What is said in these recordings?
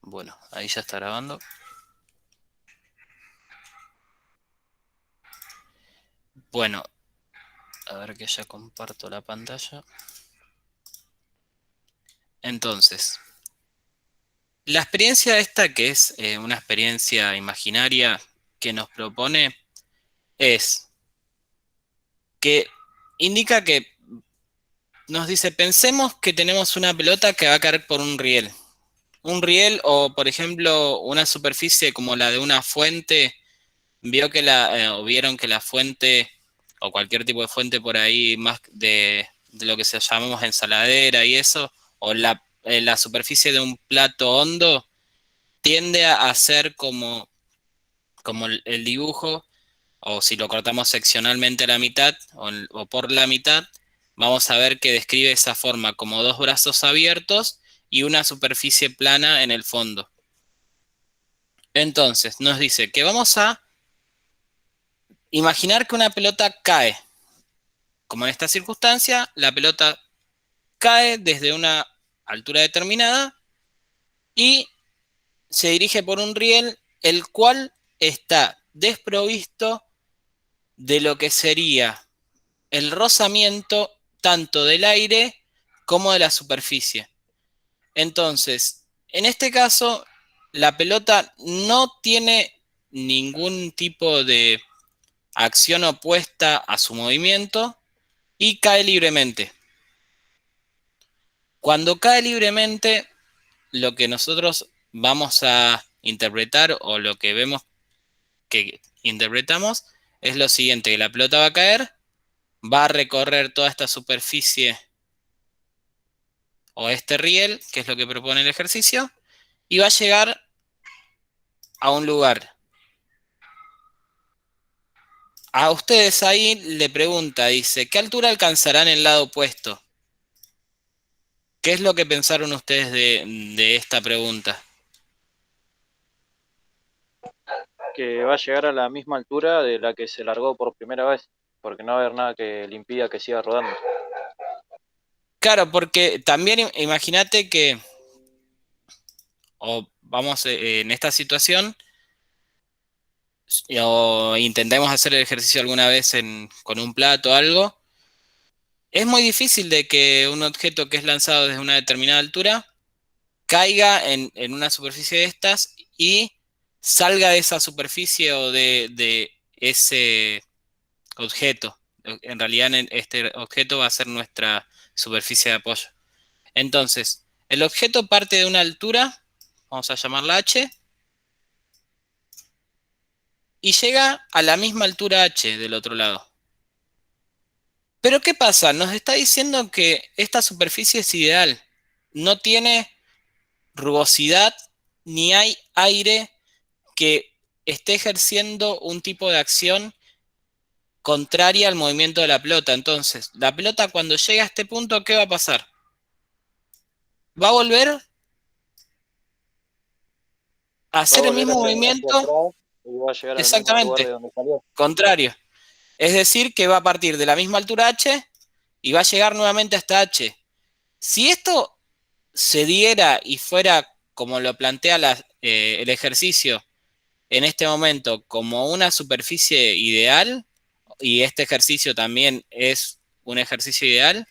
Bueno, ahí ya está grabando. Bueno, a ver que ya comparto la pantalla. Entonces, la experiencia esta, que es una experiencia imaginaria que nos propone, es que indica que nos dice, pensemos que tenemos una pelota que va a caer por un riel. Un riel o, por ejemplo, una superficie como la de una fuente. O vieron que la fuente, o cualquier tipo de fuente por ahí, más de lo que se llamamos ensaladera y eso, o la superficie de un plato hondo, tiende a ser como el dibujo, o si lo cortamos seccionalmente a la mitad, o por la mitad, vamos a ver que describe esa forma como dos brazos abiertos y una superficie plana en el fondo. Entonces, nos dice que vamos a imaginar que una pelota cae. Como en esta circunstancia, la pelota cae desde una altura determinada y se dirige por un riel, el cual está desprovisto de lo que sería el rozamiento tanto del aire como de la superficie. Entonces, en este caso, la pelota no tiene ningún tipo de acción opuesta a su movimiento y cae libremente. Cuando cae libremente, lo que nosotros vamos a interpretar o lo que vemos que interpretamos es lo siguiente, que la pelota va a caer, va a recorrer toda esta superficie o este riel, que es lo que propone el ejercicio, y va a llegar a un lugar. A ustedes ahí le pregunta, dice, ¿qué altura alcanzarán el lado opuesto? ¿Qué es lo que pensaron ustedes de esta pregunta? Que va a llegar a la misma altura de la que se largó por primera vez, porque no va a haber nada que le impida que siga rodando. Claro, porque también imagínate que, o vamos en esta situación, o intentemos hacer el ejercicio alguna vez con un plato o algo, es muy difícil de que un objeto que es lanzado desde una determinada altura caiga en una superficie de estas y salga de esa superficie o de ese objeto. En realidad, este objeto va a ser nuestra superficie de apoyo. Entonces, el objeto parte de una altura, vamos a llamarla h, y llega a la misma altura h del otro lado. Pero ¿qué pasa? Nos está diciendo que esta superficie es ideal. No tiene rugosidad ni hay aire que esté ejerciendo un tipo de acción contraria al movimiento de la pelota. Entonces, la pelota cuando llega a este punto, ¿qué va a pasar? Va a volver a Va a hacer el volver mismo hacia movimiento atrás y va a llegar al mismo lugar de exactamente, donde salió. contrario. Es decir, que va a partir de la misma altura h y va a llegar nuevamente hasta h. Si esto se diera y fuera como lo plantea el ejercicio en este momento como una superficie ideal, y este ejercicio también es un ejercicio ideal,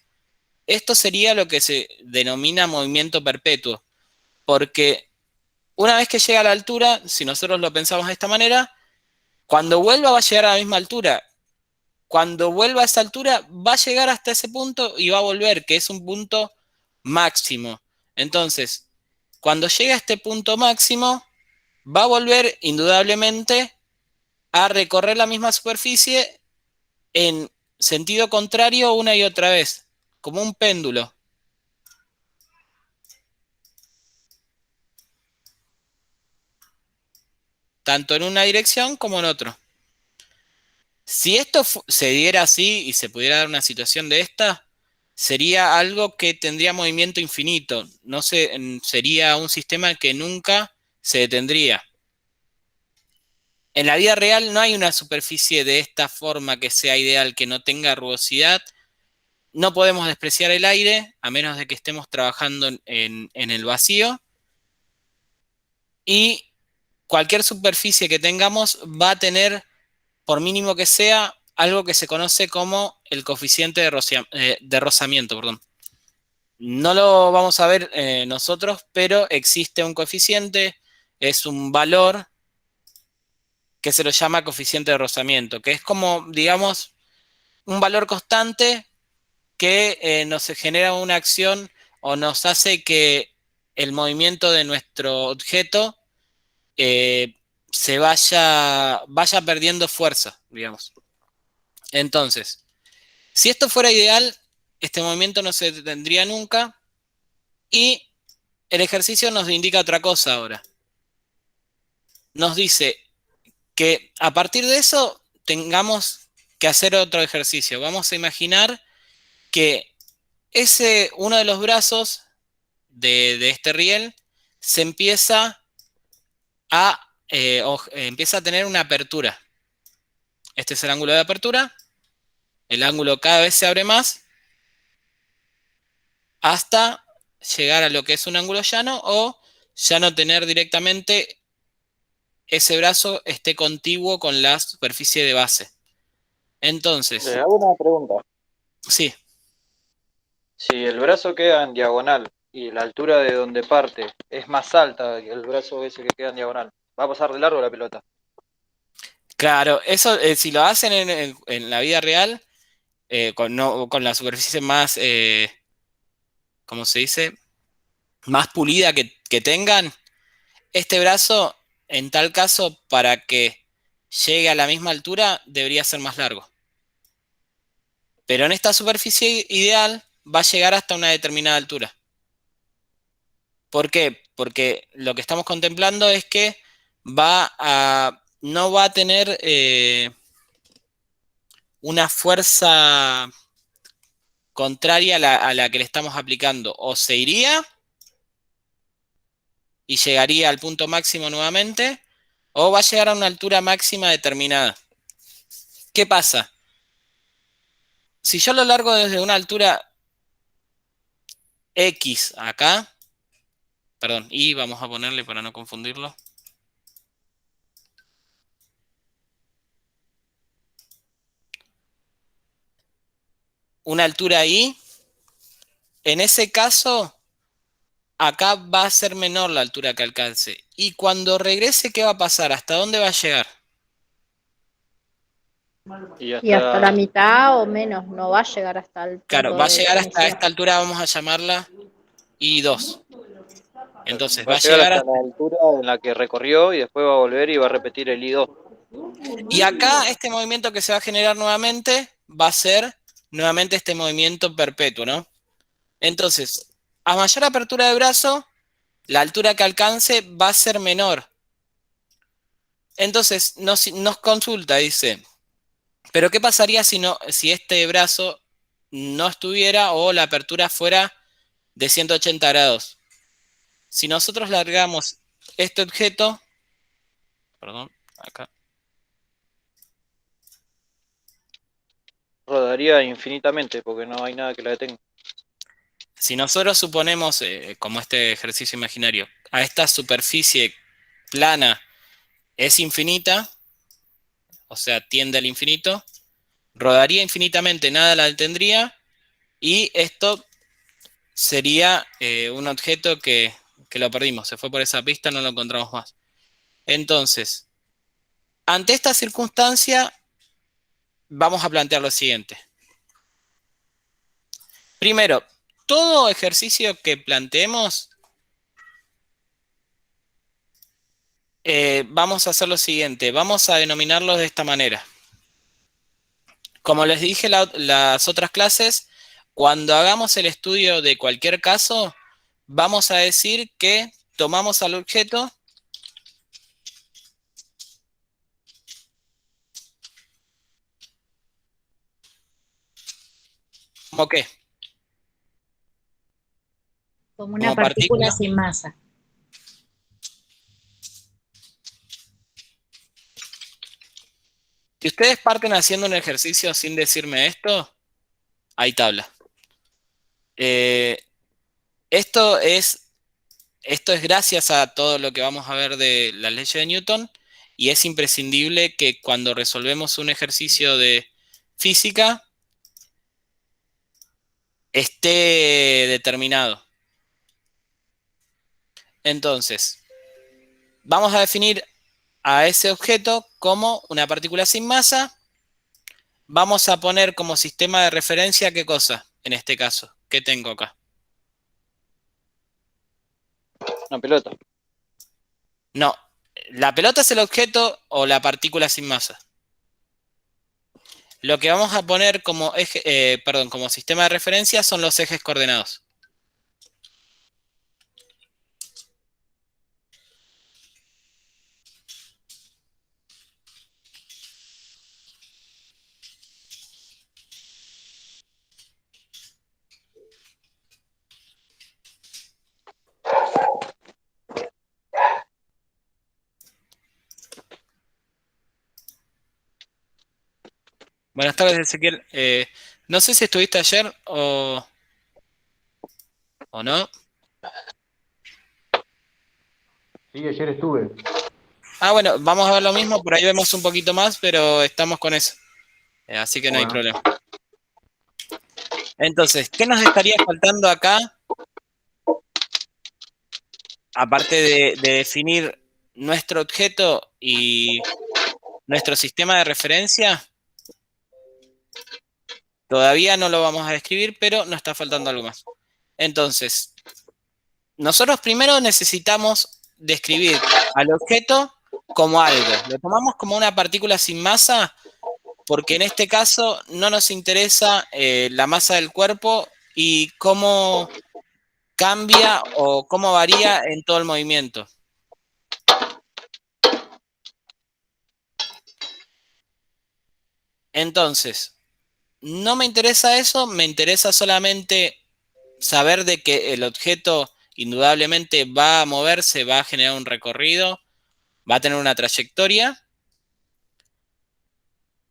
esto sería lo que se denomina movimiento perpetuo, porque una vez que llega a la altura, si nosotros lo pensamos de esta manera, cuando vuelva va a llegar a la misma altura. Cuando vuelva a esa altura, va a llegar hasta ese punto y va a volver, que es un punto máximo. Entonces, cuando llega a este punto máximo, va a volver indudablemente a recorrer la misma superficie en sentido contrario una y otra vez, como un péndulo, tanto en una dirección como en otra. Si esto se diera así y se pudiera dar una situación de esta, sería algo que tendría movimiento infinito. No sé, sería un sistema que nunca se detendría. En la vida real no hay una superficie de esta forma que sea ideal, que no tenga rugosidad. No podemos despreciar el aire a menos de que estemos trabajando en el vacío. y cualquier superficie que tengamos va a tener, por mínimo que sea, algo que se conoce como el coeficiente de rozamiento, perdón. No lo vamos a ver nosotros, pero existe un coeficiente, es un valor que se lo llama coeficiente de rozamiento, que es como, digamos, un valor constante que nos genera una acción o nos hace que el movimiento de nuestro objeto eh, vaya perdiendo fuerza, digamos. Entonces, si esto fuera ideal, este movimiento no se detendría nunca y el ejercicio nos indica otra cosa ahora. Nos dice que a partir de eso tengamos que hacer otro ejercicio. Vamos a imaginar que uno de los brazos de este riel se empieza a tener una apertura. Este es el ángulo de apertura. El ángulo cada vez se abre más hasta llegar a lo que es un ángulo llano o ya no tener directamente ese brazo esté contiguo con la superficie de base. Le Entonces, hago una pregunta. sí, Si el brazo queda en diagonal y la altura de donde parte es más alta que el brazo ese que queda en diagonal, ¿va a pasar de largo la pelota? claro, eso si lo hacen en la vida real, con la superficie más, ¿cómo se dice? Más pulida que tengan, este brazo, en tal caso, para que llegue a la misma altura, debería ser más largo. Pero en esta superficie ideal va a llegar hasta una determinada altura. ¿Por qué? Porque lo que estamos contemplando es que no va a tener una fuerza contraria a la que le estamos aplicando. O se iría y llegaría al punto máximo nuevamente, o va a llegar a una altura máxima determinada. ¿Qué pasa? Si yo lo largo desde una altura X acá, perdón, Y vamos a ponerle para no confundirlo. Una altura Y, en ese caso, acá va a ser menor la altura que alcance. Y cuando regrese, ¿qué va a pasar? ¿Hasta dónde va a llegar? Y Y hasta la hasta, mitad o menos, no va a llegar hasta el Claro, punto va a de llegar hasta inicio. esta altura, vamos a llamarla I2. Entonces va va a a llegar llegar hasta hasta... la altura en la que recorrió y después va a volver y va a repetir el I2. Y acá este movimiento que se va a generar nuevamente va a ser nuevamente este movimiento perpetuo, ¿no? Entonces, a mayor apertura de brazo, la altura que alcance va a ser menor. Entonces nos consulta, dice, pero ¿qué pasaría si este brazo no estuviera o la apertura fuera de 180 grados? Si nosotros largamos este objeto, perdón, acá, Rodaría infinitamente porque no hay nada que la detenga. si nosotros suponemos, como este ejercicio imaginario, a esta superficie plana es infinita, o sea, tiende al infinito, rodaría infinitamente, nada la detendría, y esto sería un objeto que lo perdimos, se fue por esa pista, no lo encontramos más. Entonces, ante esta circunstancia, vamos a plantear lo siguiente. Primero, todo ejercicio que planteemos, vamos a hacer lo siguiente, vamos a denominarlos de esta manera. Como les dije las otras clases, cuando hagamos el estudio de cualquier caso, vamos a decir que tomamos al objeto como qué, Como una como partícula partícula. sin masa. Si ustedes parten haciendo un ejercicio sin decirme esto, hay tabla. Esto es esto es gracias a todo lo que vamos a ver de las leyes de Newton y es imprescindible que cuando resolvemos un ejercicio de física esté determinado. Entonces, vamos a definir a ese objeto como una partícula sin masa. Vamos a poner como sistema de referencia, ¿qué cosa? En este caso, ¿qué tengo acá? Una pelota. No, la pelota es el objeto o la partícula sin masa. Lo que vamos a poner como eje, como sistema de referencia son los ejes coordenados. Buenas tardes, Ezequiel. No sé si estuviste ayer o no. Sí, ayer estuve. Ah, bueno, vamos a ver lo mismo, por ahí vemos un poquito más, pero estamos con eso. Así que no hay Bueno, problema. Entonces, ¿qué nos estaría faltando acá? Aparte de definir nuestro objeto y nuestro sistema de referencia, todavía no lo vamos a describir, pero nos está faltando algo más. Entonces, nosotros primero necesitamos describir al objeto como algo. Lo tomamos como una partícula sin masa porque en este caso no nos interesa la masa del cuerpo y cómo cambia o cómo varía en todo el movimiento. Entonces, no me interesa eso, me interesa solamente saber de que el objeto indudablemente va a moverse, va a generar un recorrido, va a tener una trayectoria.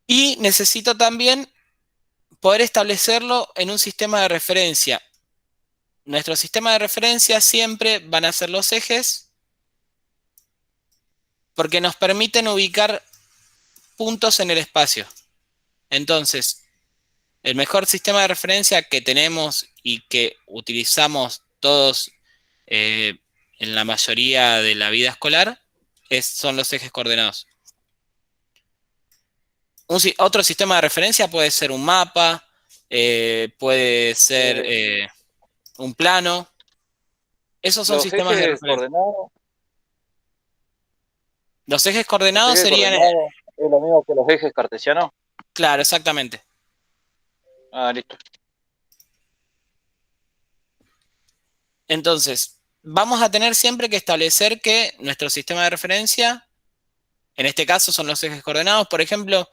Y necesito también poder establecerlo en un sistema de referencia. Nuestro sistema de referencia siempre van a ser los ejes porque nos permiten ubicar puntos en el espacio. Entonces, el mejor sistema de referencia que tenemos y que utilizamos todos en la mayoría de la vida escolar son los ejes coordenados. Otro sistema de referencia puede ser un mapa, puede ser un plano. Esos son Los sistemas de ejes referencia. coordenados, Los ejes los coordenados ejes serían, coordenados es lo mismo que los ejes cartesianos. claro, exactamente. Ah, listo. Entonces, vamos a tener siempre que establecer que nuestro sistema de referencia, en este caso son los ejes coordenados. Por ejemplo,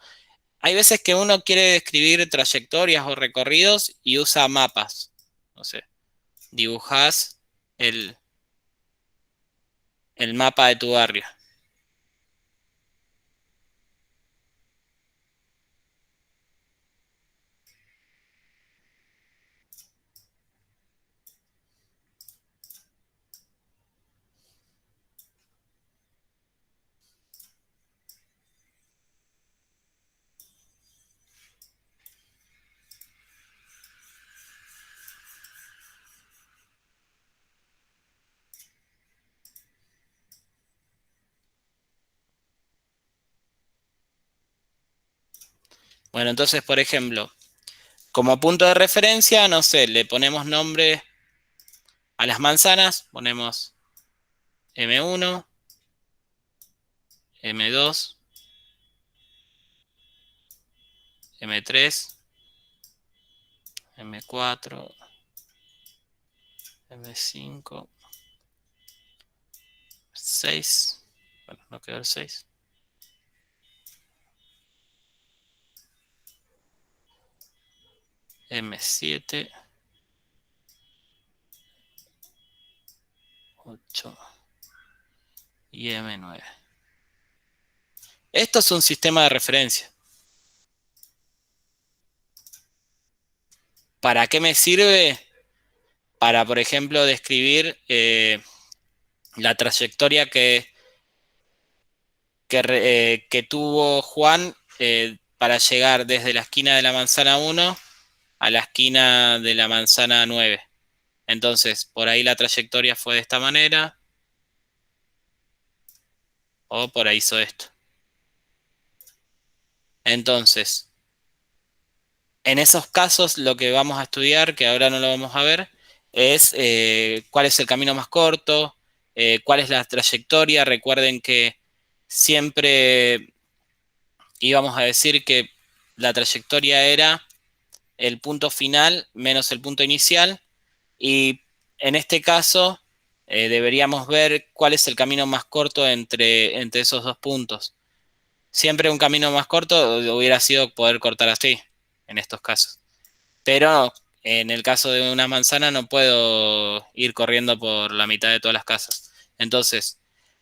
hay veces que uno quiere describir trayectorias o recorridos y usa mapas. No sé, dibujás el mapa de tu barrio. Bueno, entonces, por ejemplo, como punto de referencia, no sé, le ponemos nombre a las manzanas, ponemos M1, M2, M3, M4, M5, 6. Bueno, no quedó el 6. M7, 8 y M9. Esto es un sistema de referencia. ¿Para qué me sirve? Para, por ejemplo, describir la trayectoria que tuvo Juan para llegar desde la esquina de la manzana 1 a la esquina de la manzana 9. Entonces, por ahí la trayectoria fue de esta manera, o por ahí hizo esto. Entonces, en esos casos lo que vamos a estudiar, que ahora no lo vamos a ver, es cuál es el camino más corto, cuál es la trayectoria. Recuerden que siempre íbamos a decir que la trayectoria era el punto final menos el punto inicial, y en este caso deberíamos ver cuál es el camino más corto entre esos dos puntos. Siempre un camino más corto hubiera sido poder cortar así, en estos casos. Pero en el caso de una manzana no puedo ir corriendo por la mitad de todas las casas. Entonces,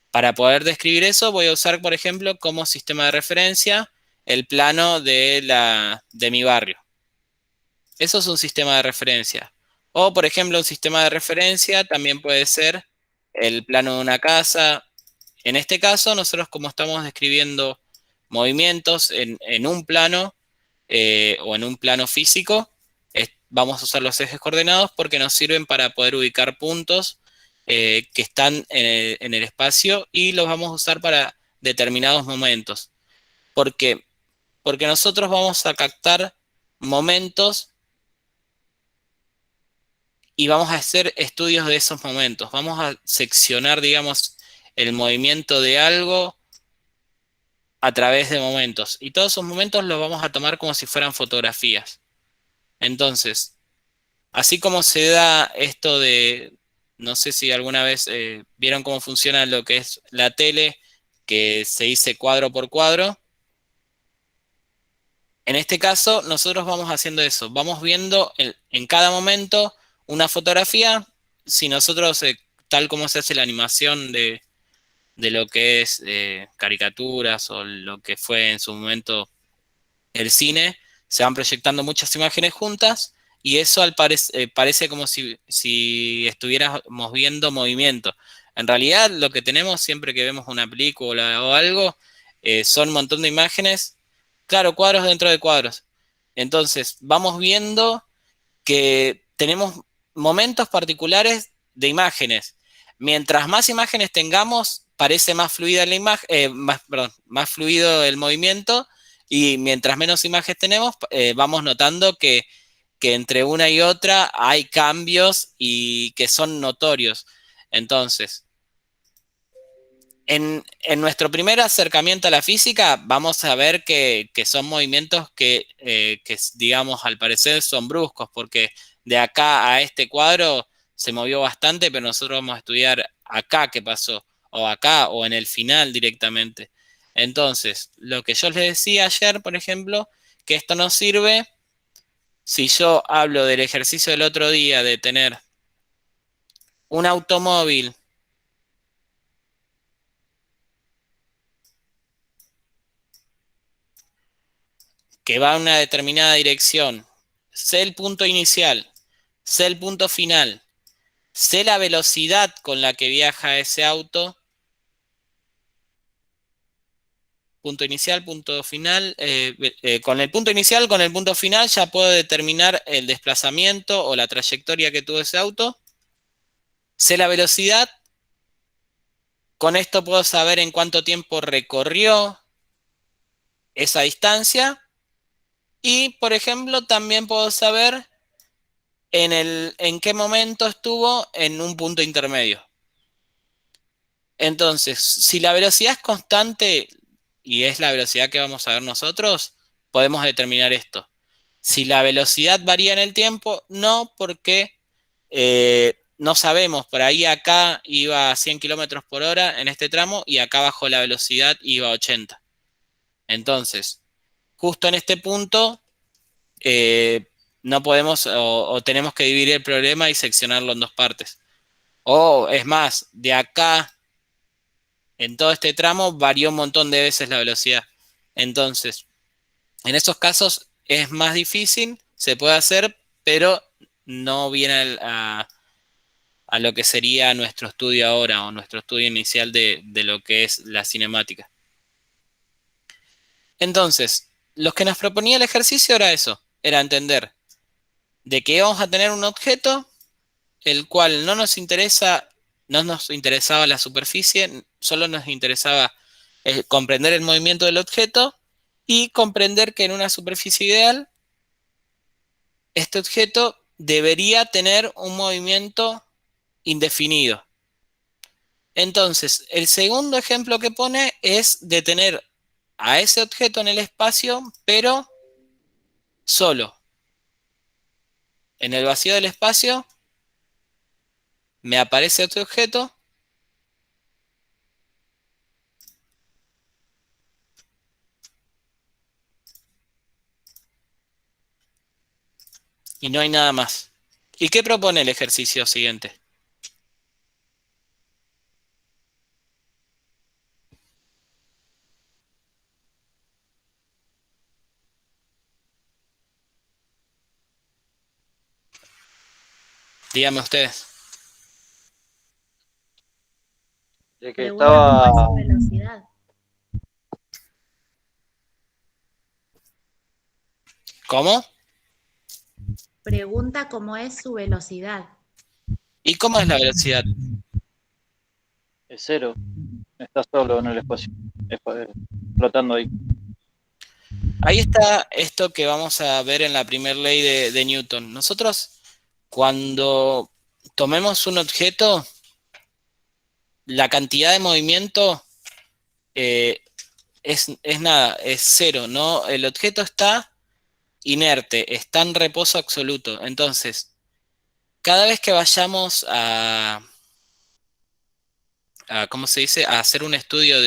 para poder describir eso, voy a usar, por ejemplo, como sistema de referencia el plano de mi barrio. Eso es un sistema de referencia. O, por ejemplo, un sistema de referencia también puede ser el plano de una casa. En este caso, nosotros como estamos describiendo movimientos en un plano o en un plano físico, vamos a usar los ejes coordenados porque nos sirven para poder ubicar puntos que están en el espacio, y los vamos a usar para determinados momentos. ¿Por qué? Porque nosotros vamos a captar momentos y vamos a hacer estudios de esos momentos. Vamos a seccionar, digamos, el movimiento de algo a través de momentos. Y todos esos momentos los vamos a tomar como si fueran fotografías. Entonces, así como se da esto de, no sé si alguna vez vieron cómo funciona lo que es la tele, que se dice cuadro por cuadro. En este caso, nosotros vamos haciendo eso. Vamos viendo en cada momento una fotografía. Si nosotros, tal como se hace la animación de lo que es caricaturas o lo que fue en su momento el cine, se van proyectando muchas imágenes juntas, y eso parece como si estuviéramos viendo movimiento. En realidad, lo que tenemos siempre que vemos una película o algo, son un montón de imágenes, claro, cuadros dentro de cuadros. Entonces, vamos viendo que tenemos momentos particulares de imágenes. Mientras más imágenes tengamos, parece más fluida la imagen, más fluido el movimiento, y mientras menos imágenes tenemos, vamos notando que entre una y otra hay cambios y que son notorios. Entonces, en nuestro primer acercamiento a la física, vamos a ver que son movimientos que, digamos, al parecer son bruscos, porque de acá a este cuadro se movió bastante, pero nosotros vamos a estudiar acá qué pasó, o acá, o en el final directamente. Entonces, lo que yo les decía ayer, por ejemplo, que esto nos sirve si yo hablo del ejercicio del otro día de tener un automóvil que va en una determinada dirección, sé el punto inicial, sé el punto final, sé la velocidad con la que viaja ese auto, punto inicial, punto final, con el punto inicial, con el punto final ya puedo determinar el desplazamiento o la trayectoria que tuvo ese auto, sé la velocidad, con esto puedo saber en cuánto tiempo recorrió esa distancia, y por ejemplo también puedo saber en qué momento estuvo en un punto intermedio. Entonces, si la velocidad es constante y es la velocidad que vamos a ver nosotros, podemos determinar esto. Si la velocidad varía en el tiempo, no, porque no sabemos. Por ahí acá iba a 100 kilómetros por hora en este tramo, y acá bajo la velocidad iba a 80. Entonces, justo en este punto, no podemos o tenemos que dividir el problema y seccionarlo en dos partes. O es más, de acá en todo este tramo varió un montón de veces la velocidad. Entonces, en esos casos es más difícil, se puede hacer, pero no viene a lo que sería nuestro estudio ahora o nuestro estudio inicial de lo que es la cinemática. Entonces, lo que nos proponía el ejercicio era eso, era entender de que íbamos a tener un objeto el cual no nos interesaba la superficie, solo nos interesaba comprender el movimiento del objeto y comprender que en una superficie ideal, este objeto debería tener un movimiento indefinido. Entonces, el segundo ejemplo que pone es de tener a ese objeto en el espacio, pero solo. En el vacío del espacio me aparece otro objeto y no hay nada más. ¿Y qué propone el ejercicio siguiente? Díganme ustedes. De que Pregunta cómo estaba. es su velocidad. ¿Cómo? Pregunta cómo es su velocidad. ¿Y cómo es la velocidad? Es cero. Está solo en el espacio. Flotando ahí. Ahí está esto que vamos a ver en la primera ley de Newton. Nosotros, cuando tomemos un objeto, la cantidad de movimiento es nada, es cero, ¿no? El objeto está inerte, está en reposo absoluto. Entonces, cada vez que vayamos ¿cómo se dice? A hacer un estudio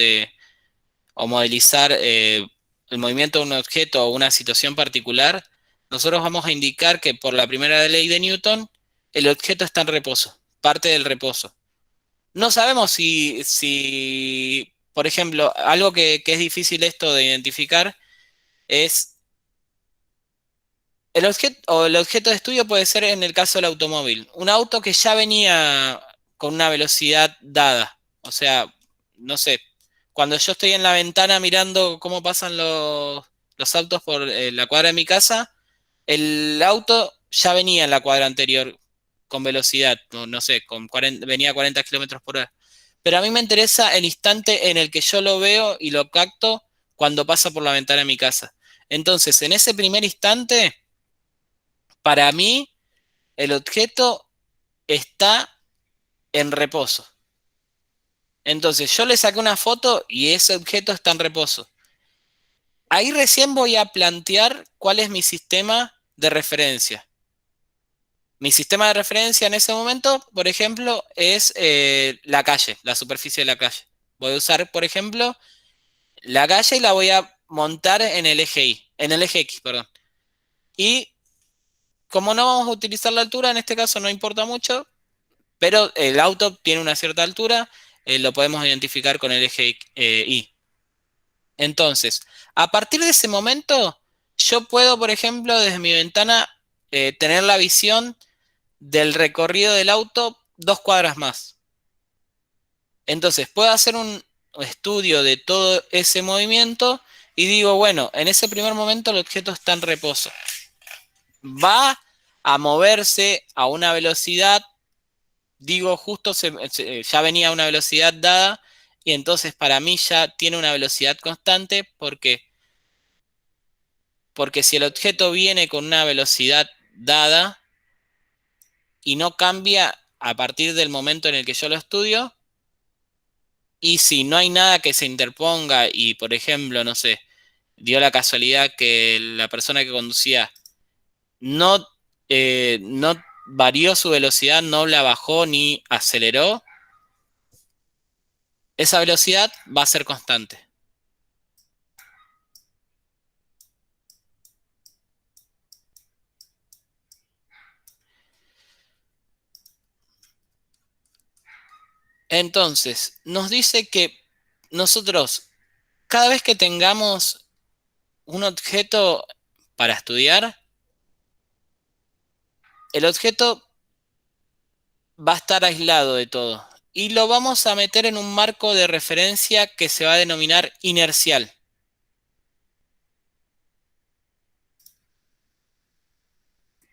o modelizar el movimiento de un objeto o una situación particular, nosotros vamos a indicar que por la primera ley de Newton, el objeto está en reposo, parte del reposo. No sabemos si por ejemplo, algo que es difícil esto de identificar es el objeto de estudio puede ser en el caso del automóvil, un auto que ya venía con una velocidad dada. O sea, no sé, cuando yo estoy en la ventana mirando cómo pasan los autos por la cuadra de mi casa, el auto ya venía en la cuadra anterior con velocidad, no sé, venía a 40 kilómetros por hora. Pero a mí me interesa el instante en el que yo lo veo y lo capto cuando pasa por la ventana de mi casa. Entonces, en ese primer instante, para mí, el objeto está en reposo. Entonces, yo le saqué una foto y ese objeto está en reposo. Ahí recién voy a plantear cuál es mi sistema de referencia. Mi sistema de referencia en ese momento, por ejemplo, es la calle, la superficie de la calle. Voy a usar, por ejemplo, la calle y la voy a montar en el eje en el eje X, perdón. Y como no vamos a utilizar la altura, en este caso no importa mucho, pero el auto tiene una cierta altura, lo podemos identificar con el eje Y. Entonces, a partir de ese momento, yo puedo, por ejemplo, desde mi ventana, tener la visión del recorrido del auto 2 cuadras más. Entonces, puedo hacer un estudio de todo ese movimiento y digo, bueno, en ese primer momento el objeto está en reposo. Va a moverse a una velocidad, digo, justo ya venía a una velocidad dada y entonces para mí ya tiene una velocidad constante porque si el objeto viene con una velocidad dada y no cambia a partir del momento en el que yo lo estudio, y si no hay nada que se interponga y, por ejemplo, no sé, dio la casualidad que la persona que conducía no, no varió su velocidad, no la bajó ni aceleró, esa velocidad va a ser constante. Entonces, nos dice que nosotros, cada vez que tengamos un objeto para estudiar, el objeto va a estar aislado de todo. Y lo vamos a meter en un marco de referencia que se va a denominar inercial.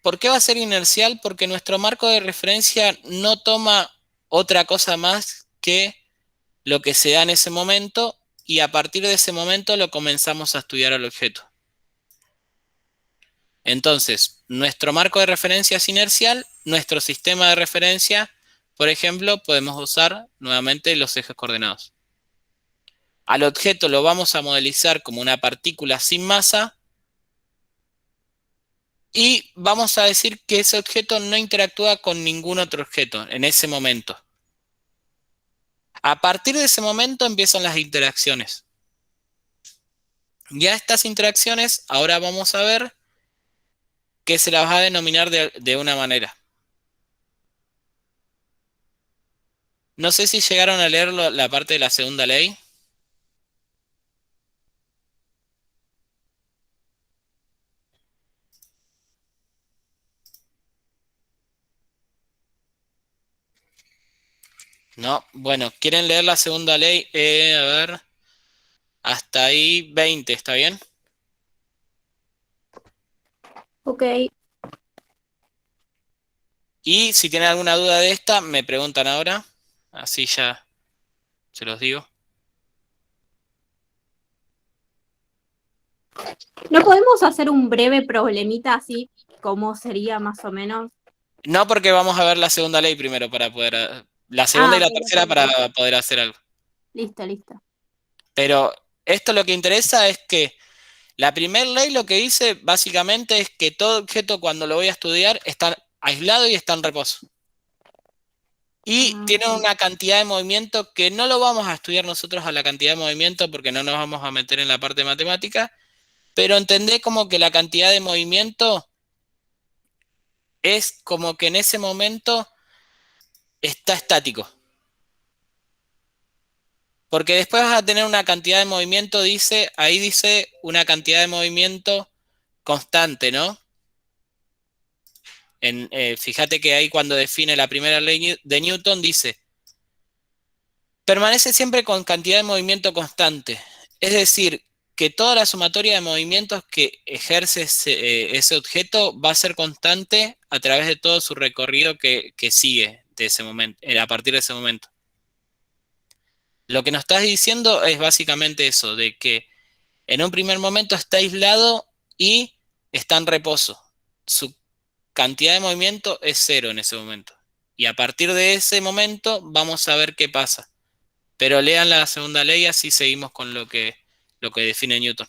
¿Por qué va a ser inercial? Porque nuestro marco de referencia no toma otra cosa más que lo que se da en ese momento y a partir de ese momento lo comenzamos a estudiar al objeto. Entonces, nuestro marco de referencia es inercial, nuestro sistema de referencia, por ejemplo, podemos usar nuevamente los ejes coordenados. Al objeto lo vamos a modelizar como una partícula sin masa y vamos a decir que ese objeto no interactúa con ningún otro objeto en ese momento. A partir de ese momento empiezan las interacciones. Ya estas interacciones, ahora vamos a ver que se las va a denominar de una manera. No sé si llegaron a leer la parte de la segunda ley. No, bueno, ¿quieren leer la segunda ley? A ver, hasta ahí 20, ¿está bien? Ok. Y si tienen alguna duda de esta, me preguntan ahora. Así ya se los digo. ¿No podemos hacer un breve problemita así? ¿Cómo sería más o menos? No, porque vamos a ver la segunda ley primero para poder... La segunda y la Ok, tercera ok, para listo. poder hacer algo. Listo, listo. Pero esto lo que interesa es que la primera ley lo que dice básicamente es que todo objeto cuando lo voy a estudiar está aislado y está en reposo. Y Ah, tiene ok. una cantidad de movimiento que no lo vamos a estudiar nosotros a la cantidad de movimiento porque no nos vamos a meter en la parte matemática, pero entendé como que la cantidad de movimiento es como que en ese momento está estático. Porque después vas a tener una cantidad de movimiento, ahí dice una cantidad de movimiento constante, ¿no? Fíjate que ahí cuando define la primera ley de Newton dice, permanece siempre con cantidad de movimiento constante. Es decir, que toda la sumatoria de movimientos que ejerce ese objeto va a ser constante a través de todo su recorrido que sigue de ese momento, a partir de ese momento. Lo que nos estás diciendo es básicamente eso, de que en un primer momento está aislado y está en reposo. Su cantidad de movimiento es cero en ese momento. Y a partir de ese momento vamos a ver qué pasa. Pero lean la segunda ley, así seguimos con lo que define Newton.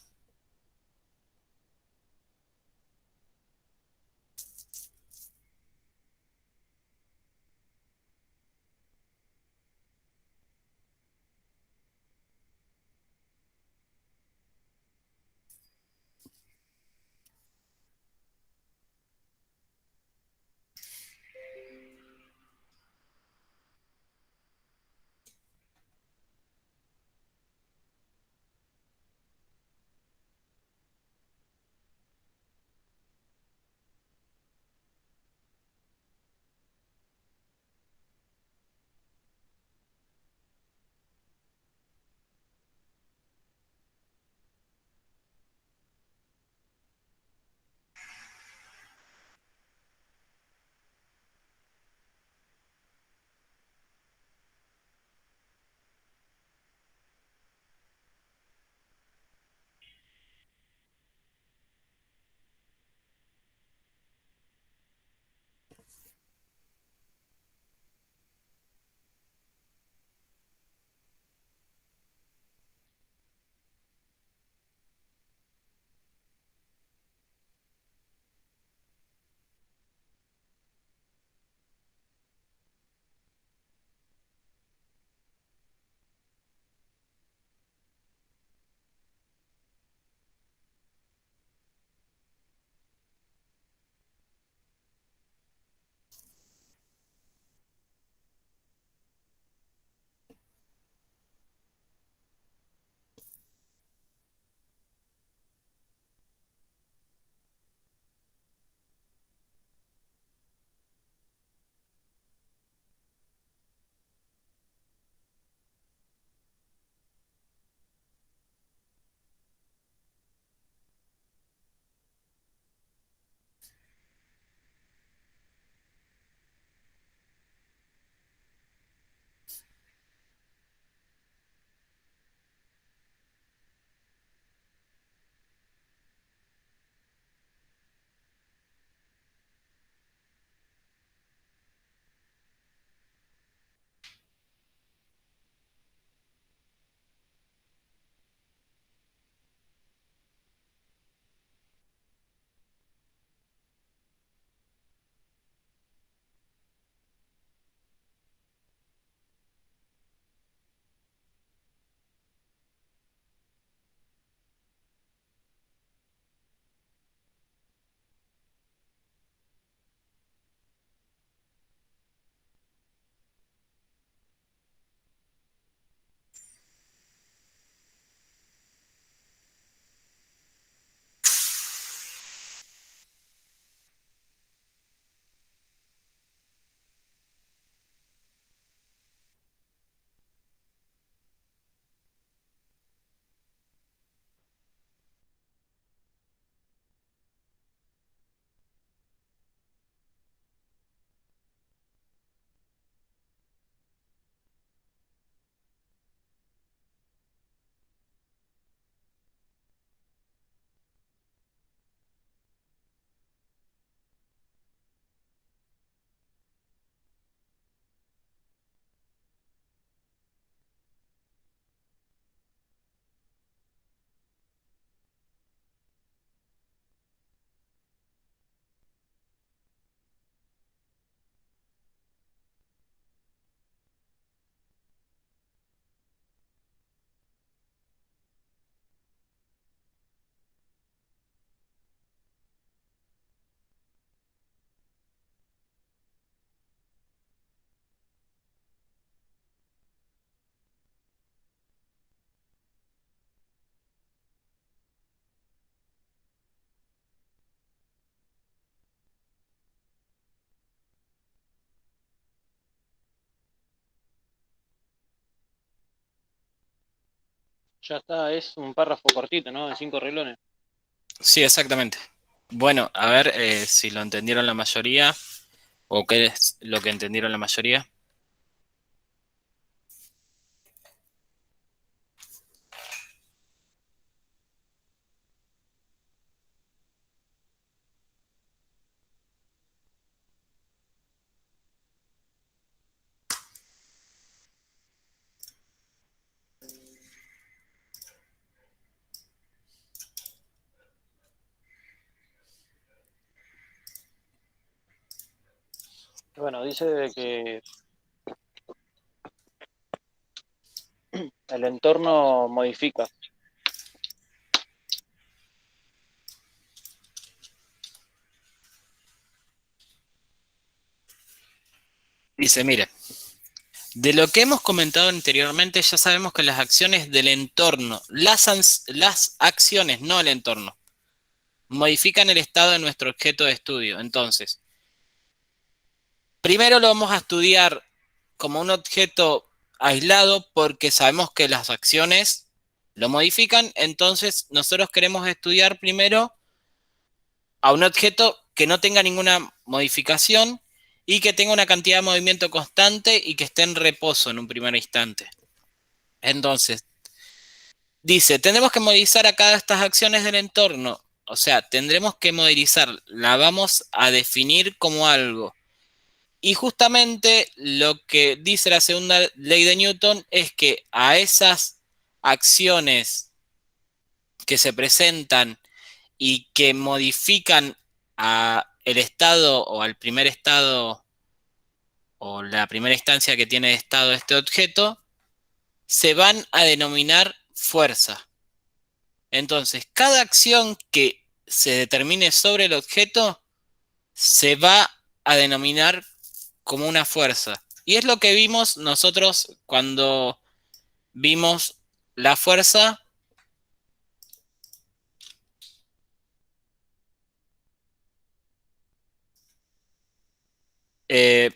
Ya está, es un párrafo cortito, ¿no? De 5 renglones. Sí, exactamente. Bueno, a ver si lo entendieron la mayoría o qué es lo que entendieron la mayoría. Bueno, dice que el entorno modifica. Dice, mire, de lo que hemos comentado anteriormente, ya sabemos que las acciones del entorno, las acciones, no el entorno, modifican el estado de nuestro objeto de estudio. Entonces, primero lo vamos a estudiar como un objeto aislado porque sabemos que las acciones lo modifican. Entonces, nosotros queremos estudiar primero a un objeto que no tenga ninguna modificación y que tenga una cantidad de movimiento constante y que esté en reposo en un primer instante. Entonces, dice, tendremos que modelizar a cada de estas acciones del entorno. O sea, tendremos que modelizar, la vamos a definir como algo. Y justamente lo que dice la segunda ley de Newton es que a esas acciones que se presentan y que modifican a el estado o al primer estado o la primera instancia que tiene de estado este objeto, se van a denominar fuerza. Entonces, cada acción que se determine sobre el objeto se va a denominar como una fuerza. Y es lo que vimos nosotros cuando vimos la fuerza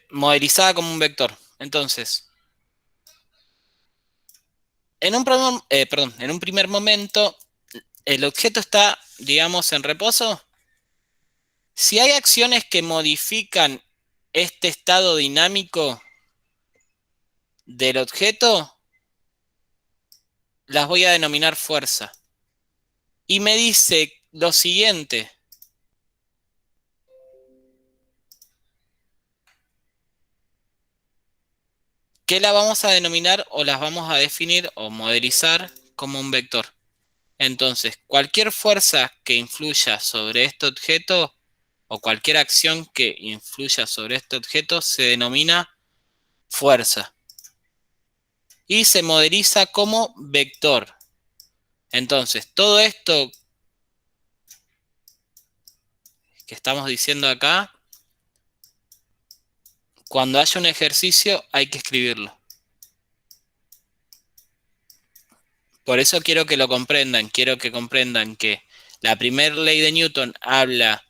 modelizada como un vector. Entonces, en un primer momento, el objeto está, digamos, en reposo. Si hay acciones que modifican este estado dinámico del objeto, las voy a denominar fuerza. Y me dice lo siguiente. Que la vamos a denominar o las vamos a definir o modelizar como un vector. Entonces, cualquier fuerza que influya sobre este objeto o cualquier acción que influya sobre este objeto se denomina fuerza y se modeliza como vector. Entonces, todo esto que estamos diciendo acá, cuando haya un ejercicio hay que escribirlo. Por eso quiero que lo comprendan, quiero que comprendan que la primera ley de Newton habla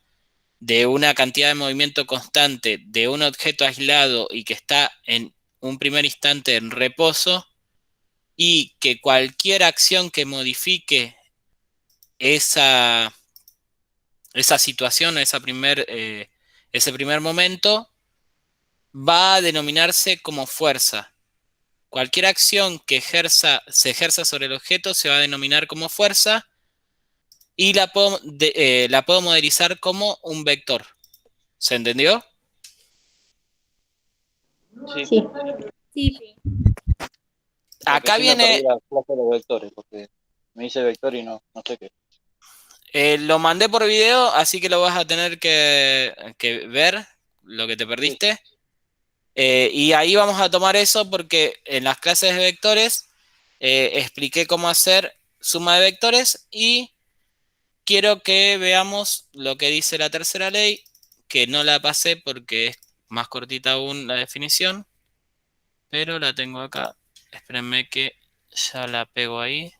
de una cantidad de movimiento constante de un objeto aislado y que está en un primer instante en reposo, y que cualquier acción que modifique esa situación, ese primer momento, va a denominarse como fuerza. Cualquier acción que se ejerza sobre el objeto se va a denominar como fuerza y la puedo modelizar como un vector. ¿Se entendió? Sí, Sí. Sí. lo que Acá sí me perdí viene, la clase de los vectores, porque me hice vector y no sé qué. lo mandé por video, así que lo vas a tener que ver, lo que te Sí, perdiste. Y ahí vamos a tomar eso porque en las clases de vectores expliqué cómo hacer suma de vectores y quiero que veamos lo que dice la tercera ley, que no la pasé porque es más cortita aún la definición, pero la tengo acá. Espérenme que ya la pego ahí.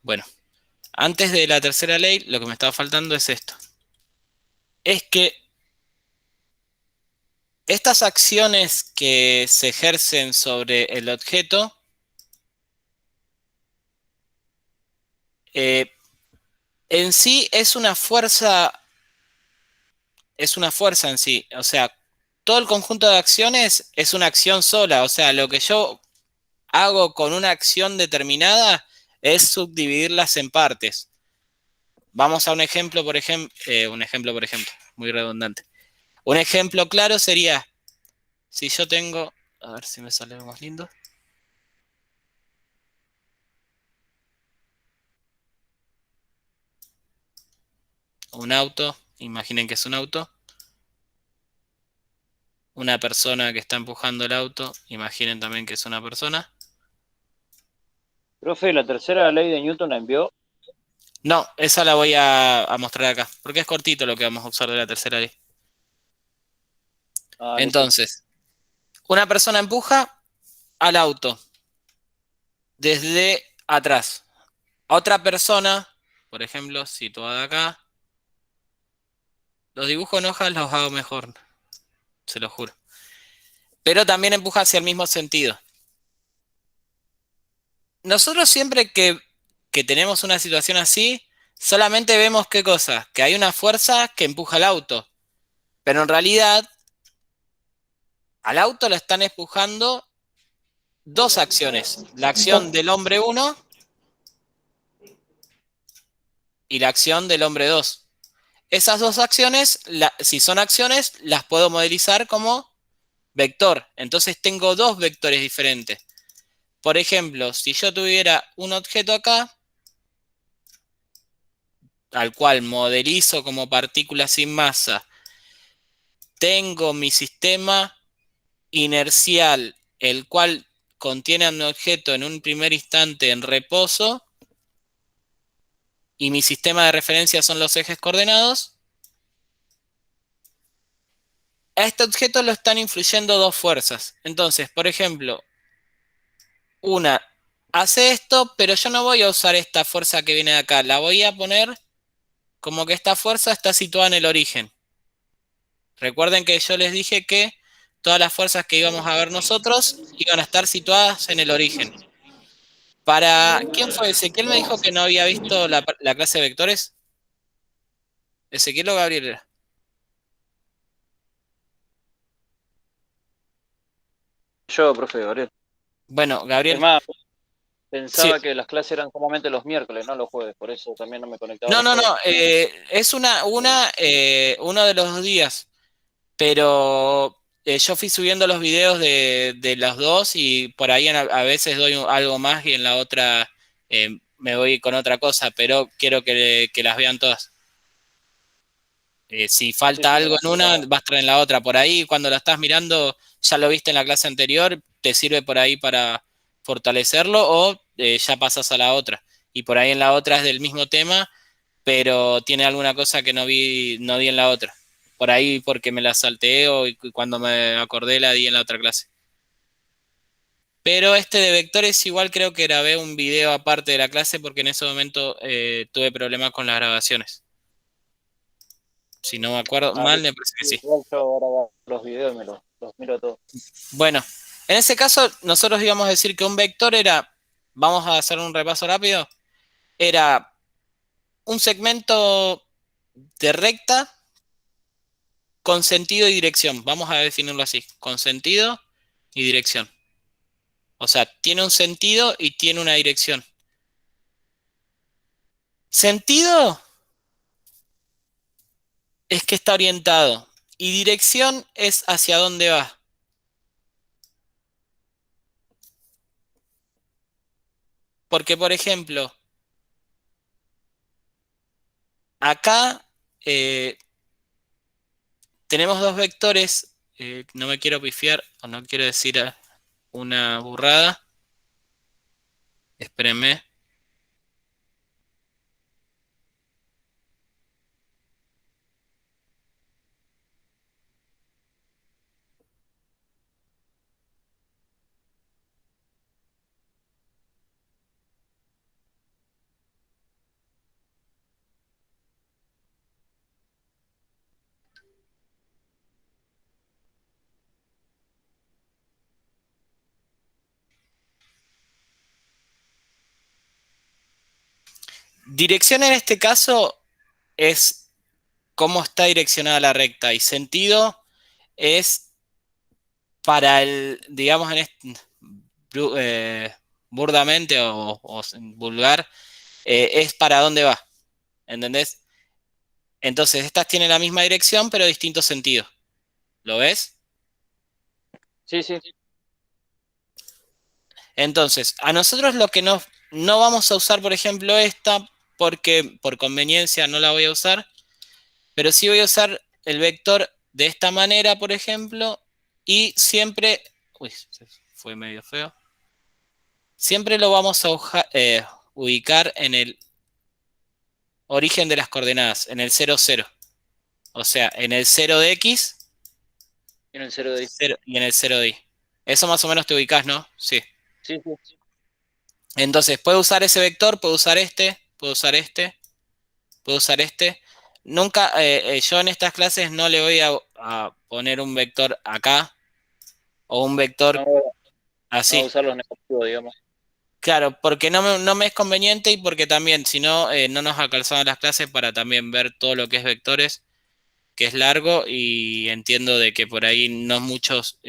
Bueno, antes de la tercera ley, lo que me estaba faltando es esto. Es que estas acciones que se ejercen sobre el objeto en sí es una fuerza en sí. O sea, todo el conjunto de acciones es una acción sola. O sea, lo que yo hago con una acción determinada es subdividirlas en partes. Vamos a un ejemplo, por ejemplo, muy redundante. Un ejemplo claro sería, si yo tengo, a ver si me sale algo más lindo. Un auto, imaginen que es un auto. Una persona que está empujando el auto, imaginen también que es una persona. Profe, la tercera ley de Newton la envió. No, esa la voy a mostrar acá, porque es cortito lo que vamos a usar de la tercera ley. Ah, listo. Entonces, una persona empuja al auto desde atrás. Otra persona, por ejemplo, situada acá. Los dibujos en hojas los hago mejor, se lo juro. Pero también empuja hacia el mismo sentido. Nosotros siempre que tenemos una situación así, solamente vemos qué cosa, que hay una fuerza que empuja al auto. Pero en realidad, al auto lo están empujando dos acciones. La acción del hombre 1 y la acción del hombre 2. Esas dos acciones, si son acciones, las puedo modelizar como vector. Entonces tengo dos vectores diferentes. Por ejemplo, si yo tuviera un objeto acá, al cual modelizo como partícula sin masa, tengo mi sistema inercial, el cual contiene a mi objeto en un primer instante en reposo, y mi sistema de referencia son los ejes coordenados. A este objeto lo están influyendo dos fuerzas. Entonces, por ejemplo, una hace esto, pero yo no voy a usar esta fuerza que viene de acá. La voy a poner como que esta fuerza está situada en el origen. Recuerden que yo les dije que todas las fuerzas que íbamos a ver nosotros iban a estar situadas en el origen. ¿Quién fue? ¿Ezequiel me dijo que no había visto la clase de vectores? ¿Ezequiel o Gabriel era? Yo, profe Gabriel. Bueno, Es Gabriel. más, Sí. pensaba que las clases eran solamente los miércoles, no los jueves, por eso también no me conectaba No, los no, no. jueves. Es uno de los días. Pero yo fui subiendo los videos de los dos y por ahí a veces doy algo más y en la otra me voy con otra cosa, pero quiero que las vean todas. Si Sí, falta sí, algo en una, va a estar en la otra. Por ahí, cuando lo estás mirando, ya lo viste en la clase anterior, te sirve por ahí para fortalecerlo o ya pasas a la otra. Y por ahí en la otra es del mismo tema, pero tiene alguna cosa que no di en la otra. Por ahí porque me la salteé o cuando me acordé la di en la otra clase. Pero este de vectores igual creo que grabé un video aparte de la clase porque en ese momento tuve problemas con las grabaciones. Si no me acuerdo Ah, mal, listo. me parece que Sí, sí. igual yo ahora hago los videos y los miro todos. Bueno, en ese caso nosotros íbamos a decir que un vector era, vamos a hacer un repaso rápido, era un segmento de recta con sentido y dirección. Vamos a definirlo así, con sentido y dirección. O sea, tiene un sentido y tiene una dirección. Sentido es que está orientado y dirección es hacia dónde va. Porque, por ejemplo, acá tenemos dos vectores, no me quiero pifiar o no quiero decir una burrada. Espérenme. Dirección en este caso es cómo está direccionada la recta y sentido es para el, digamos, burdamente o vulgar, es para dónde va, ¿entendés? Entonces, estas tienen la misma dirección, pero distinto sentido. ¿Lo ves? Sí, sí. Entonces, a nosotros lo que no vamos a usar, por ejemplo, esta, porque por conveniencia no la voy a usar, pero sí voy a usar el vector de esta manera, por ejemplo, y siempre, uy, fue medio feo, siempre lo vamos a ubicar en el origen de las coordenadas, en el 0, 0. O sea, en el 0 de X En el 0 de ahí. y en el 0 de Y. Eso más o menos te ubicás, ¿no? Sí. Sí, sí. Entonces, puedo usar ese vector, puedo usar este, puedo usar este, puedo usar este. Nunca, yo en estas clases no le voy a poner un vector acá o un vector No, no así. usar los negativos, digamos. Claro, porque no me es conveniente y porque también, si no, no nos alcanzaban las clases para también ver todo lo que es vectores, que es largo y entiendo de que por ahí no muchos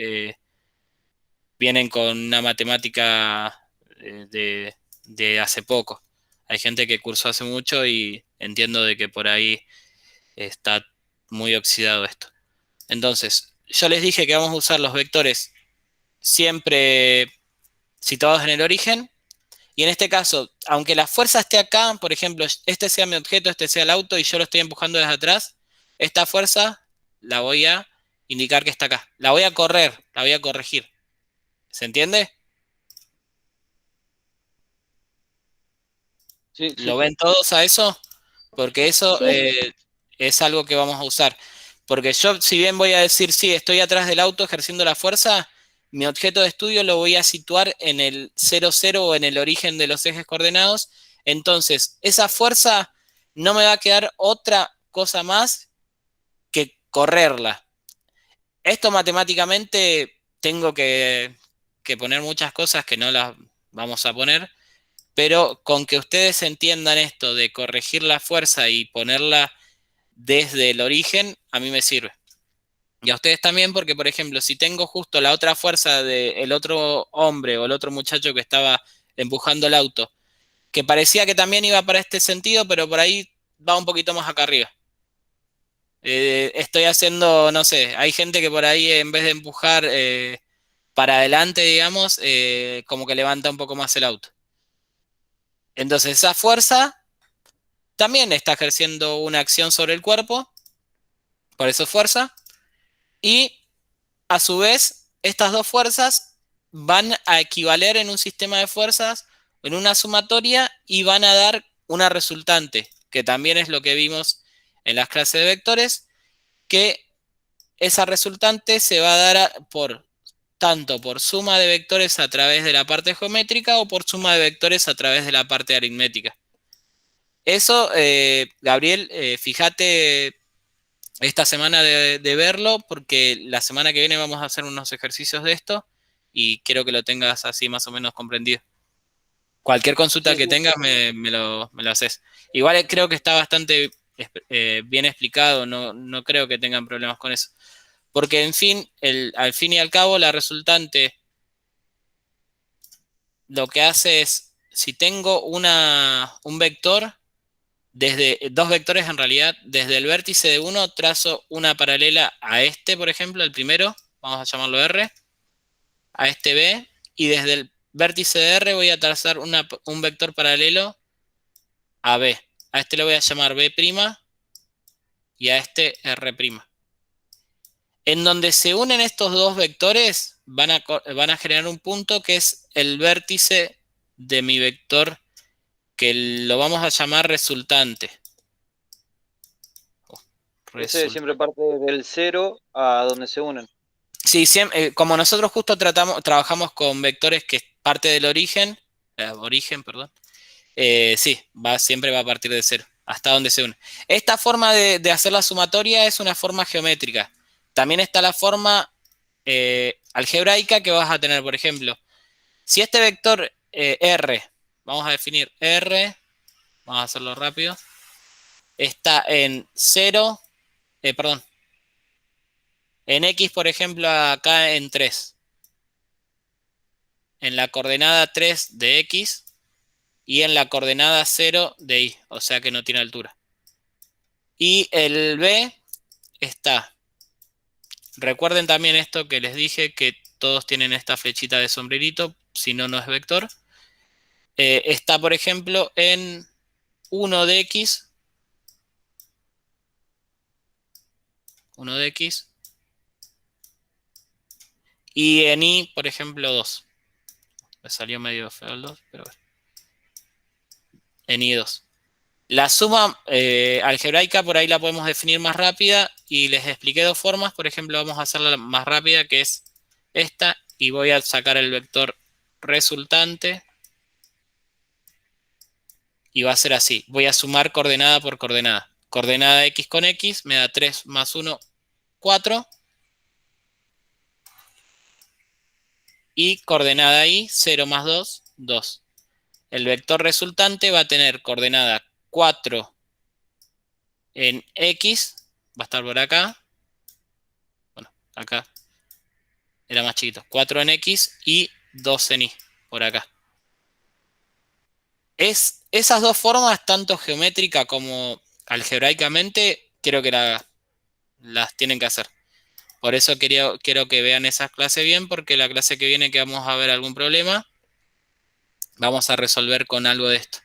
vienen con una matemática de hace poco. Hay gente que cursó hace mucho y entiendo de que por ahí está muy oxidado esto. Entonces, yo les dije que vamos a usar los vectores siempre situados en el origen. Y en este caso, aunque la fuerza esté acá, por ejemplo, este sea mi objeto, este sea el auto y yo lo estoy empujando desde atrás, esta fuerza la voy a indicar que está acá. La voy a correr, la voy a corregir. ¿Se entiende? Sí, sí. ¿Lo ven todos a eso? Porque eso Sí. es algo que vamos a usar. Porque yo, si bien voy a decir, sí, estoy atrás del auto ejerciendo la fuerza, mi objeto de estudio lo voy a situar en el 0, 0 o en el origen de los ejes coordenados. Entonces, esa fuerza no me va a quedar otra cosa más que correrla. Esto matemáticamente tengo que poner muchas cosas que no las vamos a poner, pero con que ustedes entiendan esto de corregir la fuerza y ponerla desde el origen, a mí me sirve. Y a ustedes también, porque por ejemplo, si tengo justo la otra fuerza del otro hombre o el otro muchacho que estaba empujando el auto, que parecía que también iba para este sentido, pero por ahí va un poquito más acá arriba. Estoy haciendo, no sé, hay gente que por ahí en vez de empujar para adelante, digamos, como que levanta un poco más el auto. Entonces esa fuerza también está ejerciendo una acción sobre el cuerpo, por eso fuerza, y a su vez estas dos fuerzas van a equivaler en un sistema de fuerzas, en una sumatoria, y van a dar una resultante, que también es lo que vimos en las clases de vectores, que esa resultante se va a dar tanto por suma de vectores a través de la parte geométrica o por suma de vectores a través de la parte aritmética. Eso, Gabriel, fíjate esta semana de verlo, porque la semana que viene vamos a hacer unos ejercicios de esto y quiero que lo tengas así más o menos comprendido. Cualquier consulta Sí, que sí. tengas me lo haces. Igual creo que está bastante bien explicado, no creo que tengan problemas con eso. Porque en fin, al fin y al cabo, la resultante lo que hace es, si tengo un vector, desde dos vectores en realidad, desde el vértice de uno trazo una paralela a este, por ejemplo, el primero, vamos a llamarlo R, a este B, y desde el vértice de R voy a trazar un vector paralelo a B. A este le voy a llamar B' y a este R'. En donde se unen estos dos vectores, van a generar un punto que es el vértice de mi vector, que lo vamos a llamar resultante. Ese siempre parte del 0 a donde se unen. Sí, como nosotros justo trabajamos con vectores que es parte del origen, perdón, sí, siempre va a partir de 0, hasta donde se une. Esta forma de hacer la sumatoria es una forma geométrica. También está la forma algebraica que vas a tener, por ejemplo, si este vector R, vamos a definir R, vamos a hacerlo rápido, está en 0, perdón, en X, por ejemplo, acá en 3. En la coordenada 3 de X y en la coordenada 0 de Y, o sea que no tiene altura. Y el B está, recuerden también esto que les dije, que todos tienen esta flechita de sombrerito, si no, no es vector. Está, por ejemplo, en 1 de X, 1 de X, y en Y, por ejemplo, 2. Me salió medio feo el 2, pero bueno. En Y2. La suma algebraica por ahí la podemos definir más rápida y les expliqué dos formas. Por ejemplo, vamos a hacerla más rápida, que es esta, y voy a sacar el vector resultante y va a ser así. Voy a sumar coordenada por coordenada. Coordenada X con X me da 3 más 1, 4. Y coordenada Y, 0 más 2, 2. El vector resultante va a tener coordenada 4 en X, va a estar por acá. Bueno, acá era más chiquito. 4 en X y 2 en Y, por acá. Esas dos formas, tanto geométrica como algebraicamente, creo que las tienen que hacer. Por eso quiero que vean esas clases bien, porque la clase que viene que vamos a ver algún problema, vamos a resolver con algo de esto.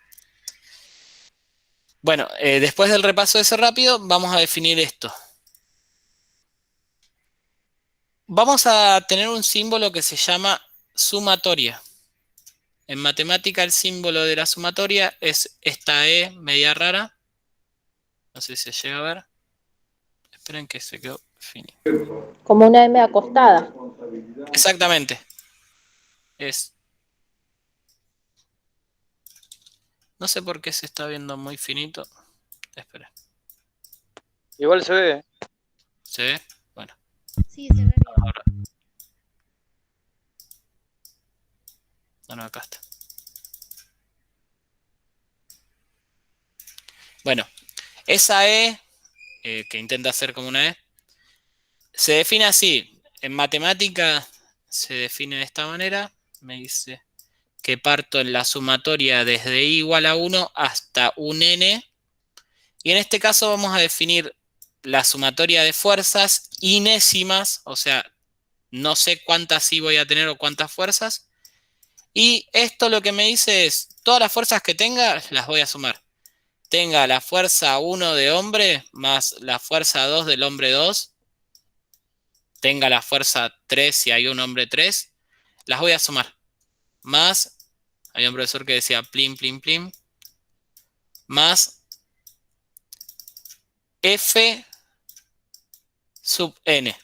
Bueno, después del repaso de ese rápido, vamos a definir esto. Vamos a tener un símbolo que se llama sumatoria. En matemática el símbolo de la sumatoria es esta E media rara. No sé si se llega a ver. Esperen que se quedó finito. Como una M acostada. Exactamente. No sé por qué se está viendo muy finito. Esperen. Igual se ve. ¿Se ve? Bueno. Sí, se ve bien. Ahora. No, acá está. Bueno, esa E, que intenta ser como una E, se define así. En matemática se define de esta manera. Me dice que parto en la sumatoria desde I igual a 1 hasta un N. Y en este caso vamos a definir la sumatoria de fuerzas inésimas, o sea, no sé cuántas I voy a tener o cuántas fuerzas. Y esto lo que me dice es, todas las fuerzas que tenga las voy a sumar. Tenga la fuerza 1 de hombre más la fuerza 2 del hombre 2. Tenga la fuerza 3 si hay un hombre 3. Las voy a sumar. Más, había un profesor que decía plim, plim, plim. Más F sub N.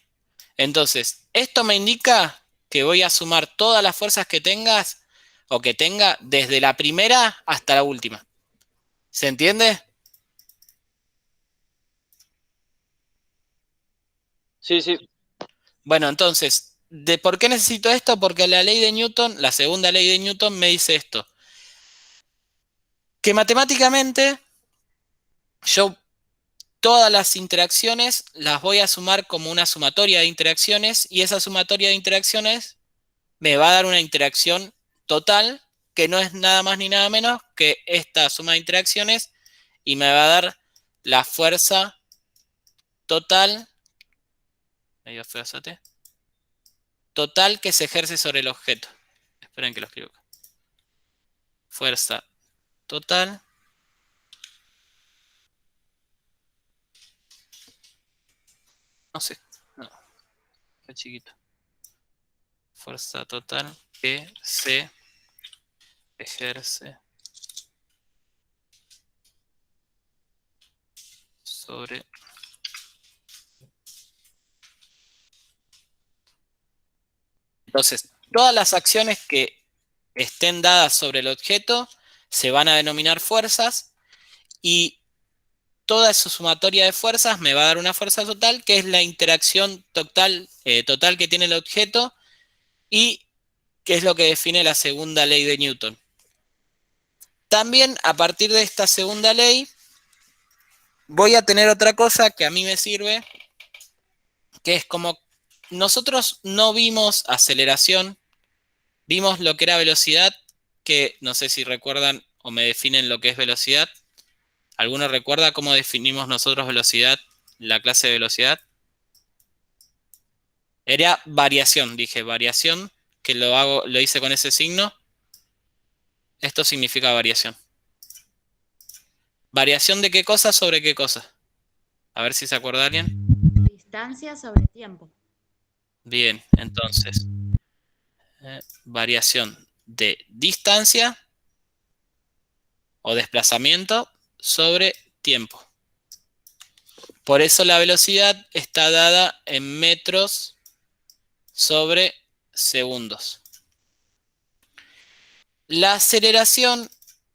Entonces, esto me indica que voy a sumar todas las fuerzas que tengas o que tenga desde la primera hasta la última. ¿Se entiende? Sí, sí. Bueno, entonces, ¿por qué necesito esto? Porque la ley de Newton, la segunda ley de Newton me dice esto. Que matemáticamente yo todas las interacciones las voy a sumar como una sumatoria de interacciones y esa sumatoria de interacciones me va a dar una interacción total que no es nada más ni nada menos que esta suma de interacciones y me va a dar la fuerza total, medio feo, total que se ejerce sobre el objeto. Esperen que lo escribo acá. Fuerza total no sé, no, está chiquito. Fuerza total que se ejerce sobre entonces todas las acciones que estén dadas sobre el objeto se van a denominar fuerzas y toda esa sumatoria de fuerzas me va a dar una fuerza total que es la interacción total que tiene el objeto y que es lo que define la segunda ley de Newton. También a partir de esta segunda ley voy a tener otra cosa que a mí me sirve, que es como nosotros no vimos aceleración, vimos lo que era velocidad, que no sé si recuerdan o me definen lo que es velocidad. ¿Alguno recuerda cómo definimos nosotros velocidad, la clase de velocidad? Era variación, dije variación, que lo hice con ese signo. Esto significa variación. ¿Variación de qué cosa sobre qué cosa? A ver si se acuerda alguien. Distancia sobre tiempo. Bien, entonces, variación de distancia o desplazamiento sobre tiempo. Por eso la velocidad está dada en metros sobre segundos. La aceleración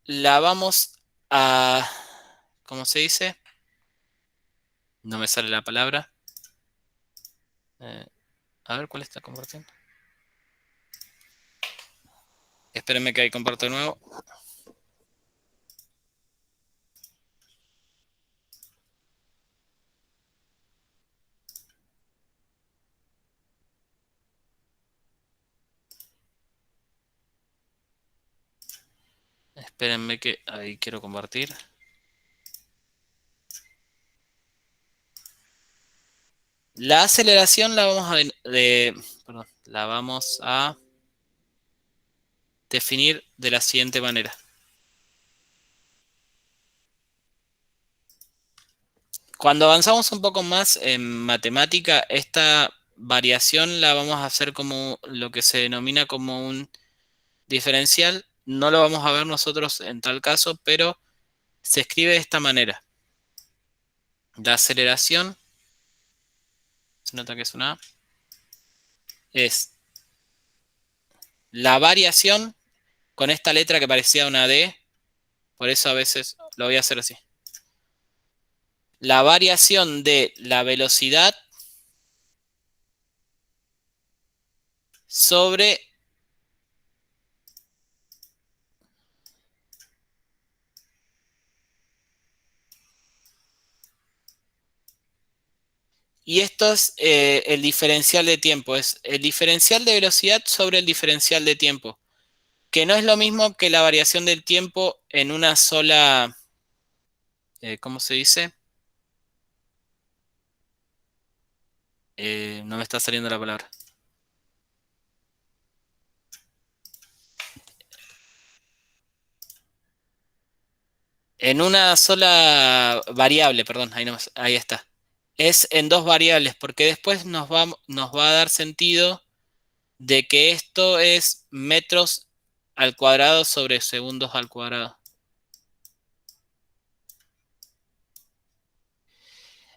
la vamos a... ¿Cómo se dice? No me sale la palabra. A ver, ¿cuál está compartiendo? Espérenme que ahí comparto de nuevo. Espérenme que ahí quiero compartir. La aceleración la vamos a definir de la siguiente manera. Cuando avanzamos un poco más en matemática, esta variación la vamos a hacer como lo que se denomina como un diferencial. No lo vamos a ver nosotros en tal caso, pero se escribe de esta manera. La aceleración, se nota que es una A, es la variación con esta letra que parecía una D, por eso a veces lo voy a hacer así. La variación de la velocidad sobre y esto es el diferencial de tiempo, es el diferencial de velocidad sobre el diferencial de tiempo, que no es lo mismo que la variación del tiempo en una sola, ¿cómo se dice? No me está saliendo la palabra. En una sola variable, perdón, ahí está. Es en dos variables, porque después nos va a dar sentido de que esto es metros al cuadrado sobre segundos al cuadrado.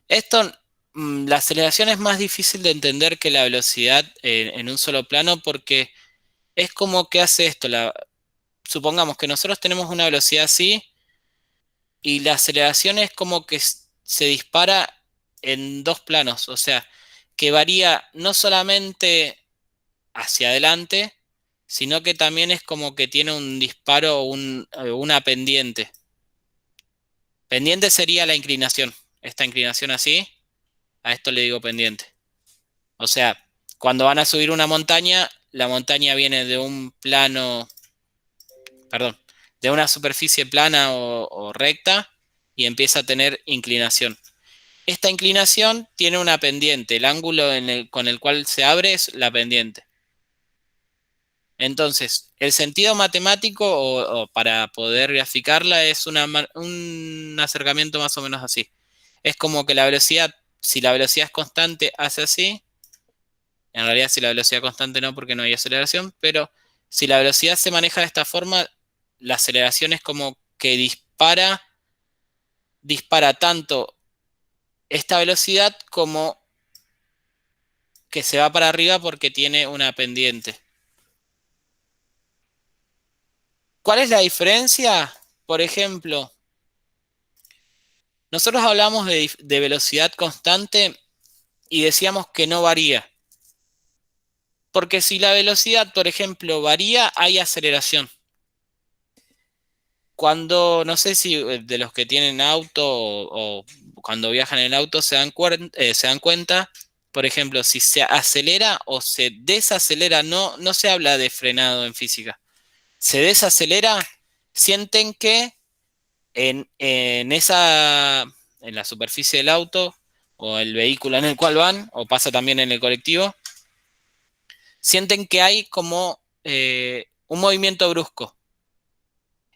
Esto, la aceleración es más difícil de entender que la velocidad en un solo plano porque es como que hace esto. Supongamos que nosotros tenemos una velocidad así y la aceleración es como que se dispara en dos planos. O sea, que varía no solamente hacia adelante, sino que también es como que tiene un disparo o una pendiente. Pendiente sería la inclinación. Esta inclinación así, a esto le digo pendiente. O sea, cuando van a subir una montaña, la montaña viene de un plano, perdón, de una superficie plana o recta y empieza a tener inclinación. Esta inclinación tiene una pendiente, el ángulo con el cual se abre es la pendiente. Entonces, el sentido matemático o para poder graficarla es un acercamiento más o menos así. Es como que la velocidad, si la velocidad es constante, hace así. En realidad, si la velocidad constante no, porque no hay aceleración, pero si la velocidad se maneja de esta forma, la aceleración es como que dispara tanto esta velocidad como que se va para arriba porque tiene una pendiente. ¿Cuál es la diferencia? Por ejemplo, nosotros hablamos de velocidad constante y decíamos que no varía. Porque si la velocidad, por ejemplo, varía, hay aceleración. cuando, no sé si de los que tienen auto o cuando viajan en auto se dan cuenta, por ejemplo, si se acelera o se desacelera, no se habla de frenado en física, se desacelera, sienten que en la superficie del auto o el vehículo en el cual van, o pasa también en el colectivo, sienten que hay como un movimiento brusco.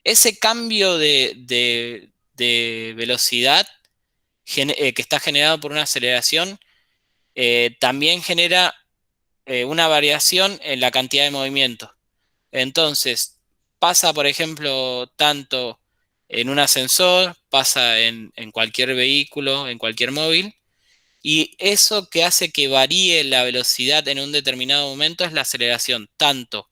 Ese cambio de velocidad que está generado por una aceleración también genera una variación en la cantidad de movimiento. Entonces, pasa, por ejemplo, tanto en un ascensor, pasa en cualquier vehículo, en cualquier móvil, y eso que hace que varíe la velocidad en un determinado momento es la aceleración, tanto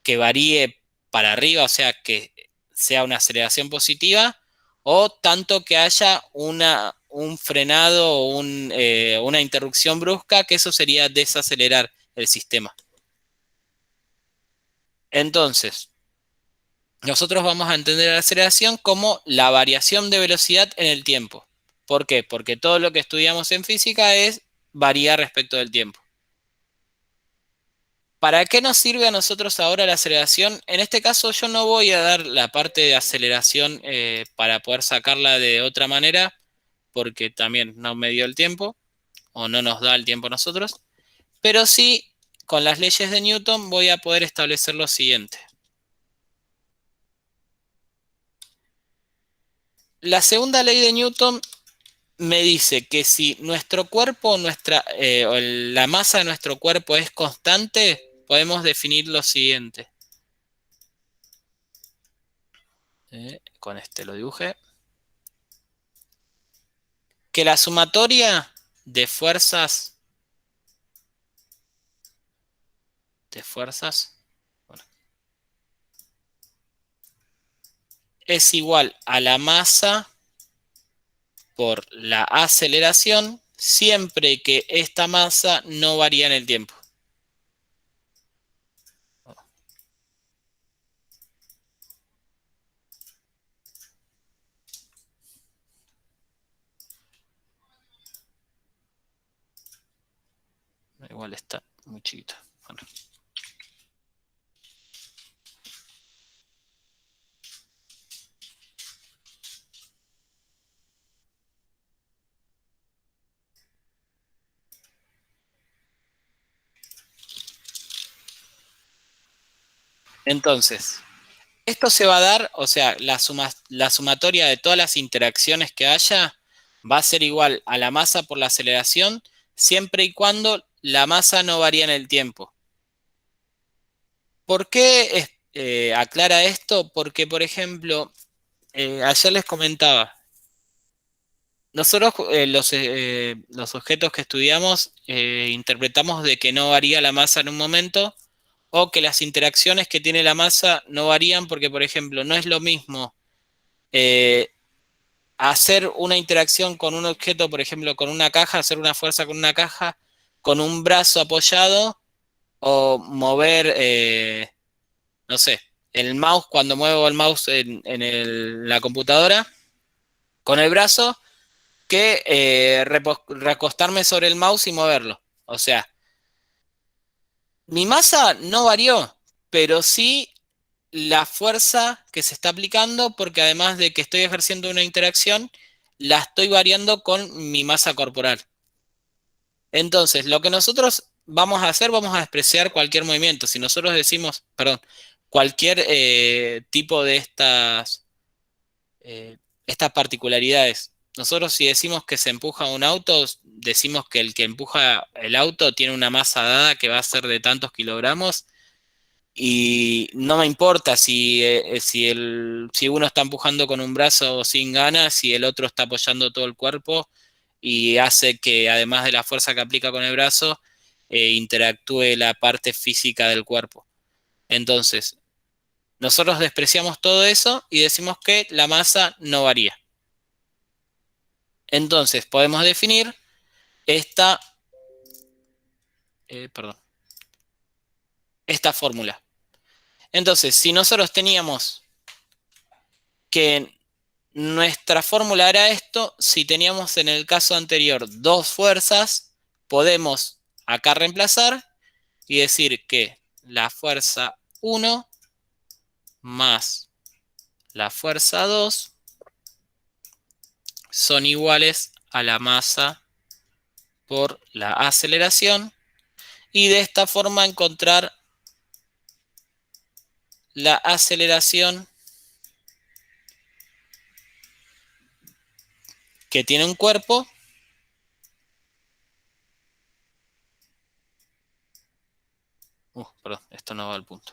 que varíe para arriba, o sea, que sea una aceleración positiva, o tanto que haya un frenado o una interrupción brusca, que eso sería desacelerar el sistema. Entonces, nosotros vamos a entender la aceleración como la variación de velocidad en el tiempo. ¿Por qué? Porque todo lo que estudiamos en física varía respecto del tiempo. ¿Para qué nos sirve a nosotros ahora la aceleración? En este caso yo no voy a dar la parte de aceleración para poder sacarla de otra manera, porque también no me dio el tiempo, o no nos da el tiempo a nosotros, pero sí, con las leyes de Newton voy a poder establecer lo siguiente. La segunda ley de Newton me dice que si nuestro cuerpo, o la masa de nuestro cuerpo es constante, podemos definir lo siguiente. Con este lo dibujé. Que la sumatoria de fuerzas, bueno, es igual a la masa por la aceleración, siempre que esta masa no varía en el tiempo. Igual está muy chiquito. Bueno. Entonces, esto se va a dar, o sea, la sumatoria de todas las interacciones que haya va a ser igual a la masa por la aceleración, siempre y cuando la masa no varía en el tiempo. ¿Por qué aclara esto? Porque, por ejemplo, ayer les comentaba, nosotros los objetos que estudiamos interpretamos de que no varía la masa en un momento o que las interacciones que tiene la masa no varían porque, por ejemplo, no es lo mismo eh, hacer una interacción con un objeto, por ejemplo, con una caja, hacer una fuerza con una caja, con un brazo apoyado o mover, no sé, el mouse, cuando muevo el mouse en la computadora, con el brazo, que recostarme sobre el mouse y moverlo. O sea, mi masa no varió, pero sí la fuerza que se está aplicando, porque además de que estoy ejerciendo una interacción, la estoy variando con mi masa corporal. Entonces, lo que nosotros vamos a hacer, vamos a despreciar cualquier movimiento. Si nosotros decimos, perdón, cualquier tipo de estas particularidades. Nosotros si decimos que se empuja un auto, decimos que el que empuja el auto tiene una masa dada que va a ser de tantos kilogramos y no me importa si uno está empujando con un brazo sin ganas, si el otro está apoyando todo el cuerpo y hace que además de la fuerza que aplica con el brazo, interactúe la parte física del cuerpo. Entonces, nosotros despreciamos todo eso y decimos que la masa no varía. Entonces, podemos definir esta fórmula. Entonces, si nosotros teníamos que nuestra fórmula era esto. Si teníamos en el caso anterior dos fuerzas, podemos acá reemplazar y decir que la fuerza 1 más la fuerza 2 son iguales a la masa por la aceleración, y de esta forma encontrar la aceleración que tiene un cuerpo perdón, esto no va al punto,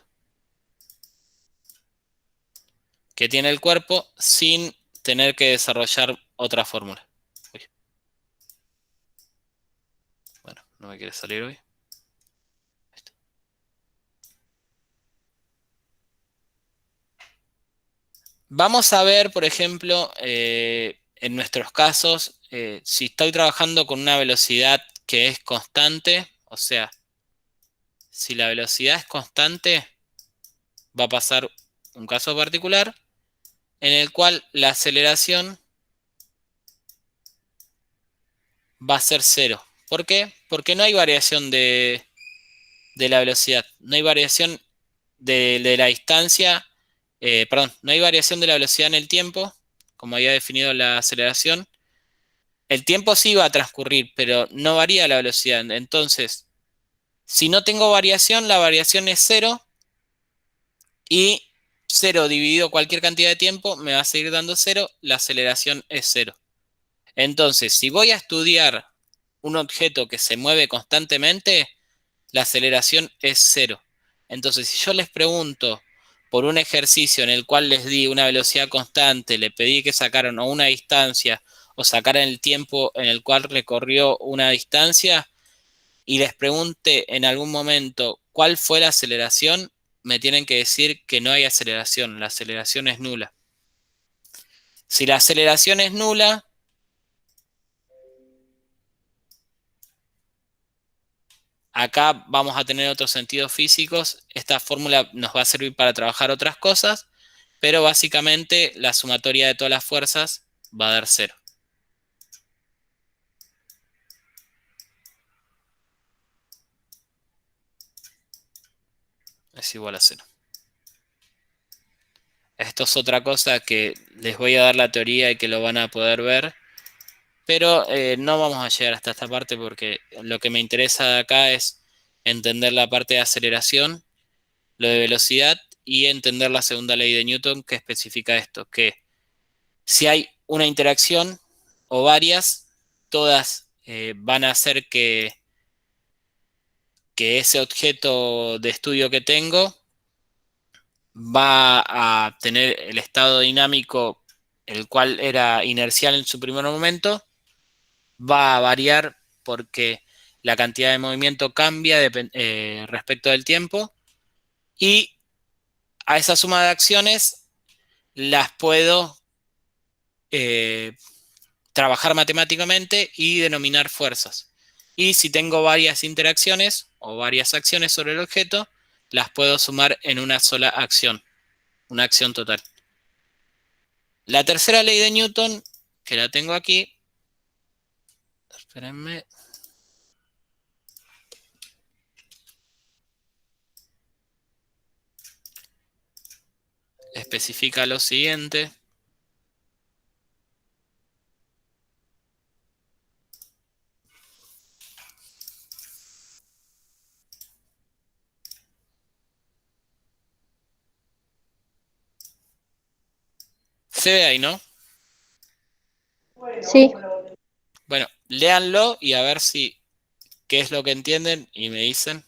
que tiene el cuerpo sin tener que desarrollar otra fórmula. Uy. Bueno, no me quiere salir hoy. Vamos a ver, por ejemplo, en nuestros casos, si estoy trabajando con una velocidad que es constante, o sea, si la velocidad es constante, va a pasar un caso particular en el cual la aceleración va a ser cero. ¿Por qué? Porque no hay variación de la velocidad, no hay variación de la distancia, perdón, no hay variación de la velocidad en el tiempo, como había definido la aceleración. El tiempo sí va a transcurrir, pero no varía la velocidad. Entonces, si no tengo variación, la variación es cero, y 0 dividido cualquier cantidad de tiempo me va a seguir dando 0, la aceleración es 0. Entonces, si voy a estudiar un objeto que se mueve constantemente, la aceleración es 0. Entonces, si yo les pregunto por un ejercicio en el cual les di una velocidad constante, le pedí que sacaran o una distancia o sacaran el tiempo en el cual recorrió una distancia, y les pregunte en algún momento cuál fue la aceleración, me tienen que decir que no hay aceleración, la aceleración es nula. Si la aceleración es nula, acá vamos a tener otros sentidos físicos. Esta fórmula nos va a servir para trabajar otras cosas, pero básicamente la sumatoria de todas las fuerzas va a dar 0. Es igual a 0. Esto es otra cosa que les voy a dar la teoría y que lo van a poder ver, pero no vamos a llegar hasta esta parte porque lo que me interesa de acá es entender la parte de aceleración, lo de velocidad, y entender la segunda ley de Newton, que especifica esto, que si hay una interacción o varias, todas van a hacer que ese objeto de estudio que tengo va a tener el estado dinámico, el cual era inercial en su primer momento, va a variar porque la cantidad de movimiento cambia respecto del tiempo, y a esa suma de acciones las puedo trabajar matemáticamente y denominar fuerzas. Y si tengo varias interacciones o varias acciones sobre el objeto, las puedo sumar en una sola acción, una acción total. La tercera ley de Newton, que la tengo aquí, espérenme. Especifica lo siguiente. Se ve ahí, ¿no? Sí, Bueno, léanlo y a ver si qué es lo que entienden y me dicen.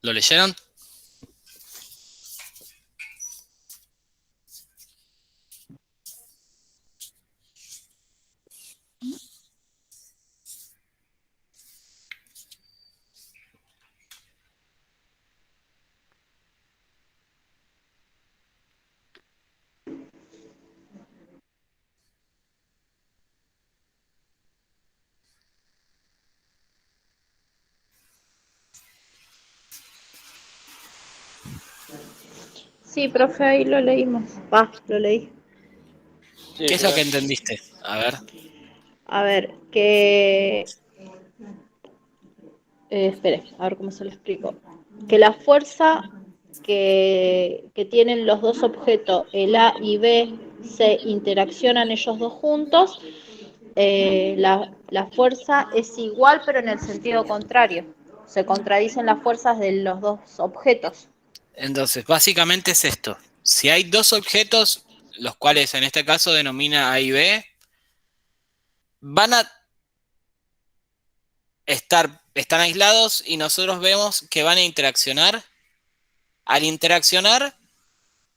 ¿Lo leyeron? Sí, profe, ahí lo leímos. Lo leí. Sí, ¿Qué es lo que entendiste? A ver. A ver, que... espere, a ver cómo se lo explico. Que la fuerza que tienen los dos objetos, el A y B, se interaccionan ellos dos juntos. La fuerza es igual, pero en el sentido contrario. Se contradicen las fuerzas de los dos objetos. Entonces, básicamente es esto. Si hay dos objetos, los cuales en este caso denomina A y B, van a están aislados y nosotros vemos que van a interaccionar. Al interaccionar,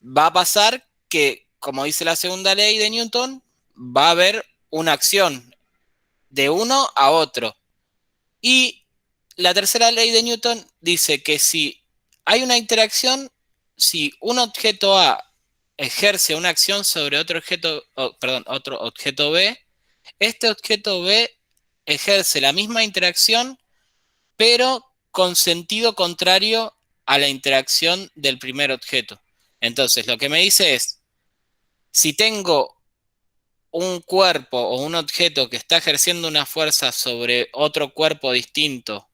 va a pasar que, como dice la segunda ley de Newton, va a haber una acción de uno a otro. Y la tercera ley de Newton dice que si hay una interacción, si un objeto A ejerce una acción sobre otro objeto, otro objeto B, este objeto B ejerce la misma interacción, pero con sentido contrario a la interacción del primer objeto. Entonces, lo que me dice es, si tengo un cuerpo o un objeto que está ejerciendo una fuerza sobre otro cuerpo distinto,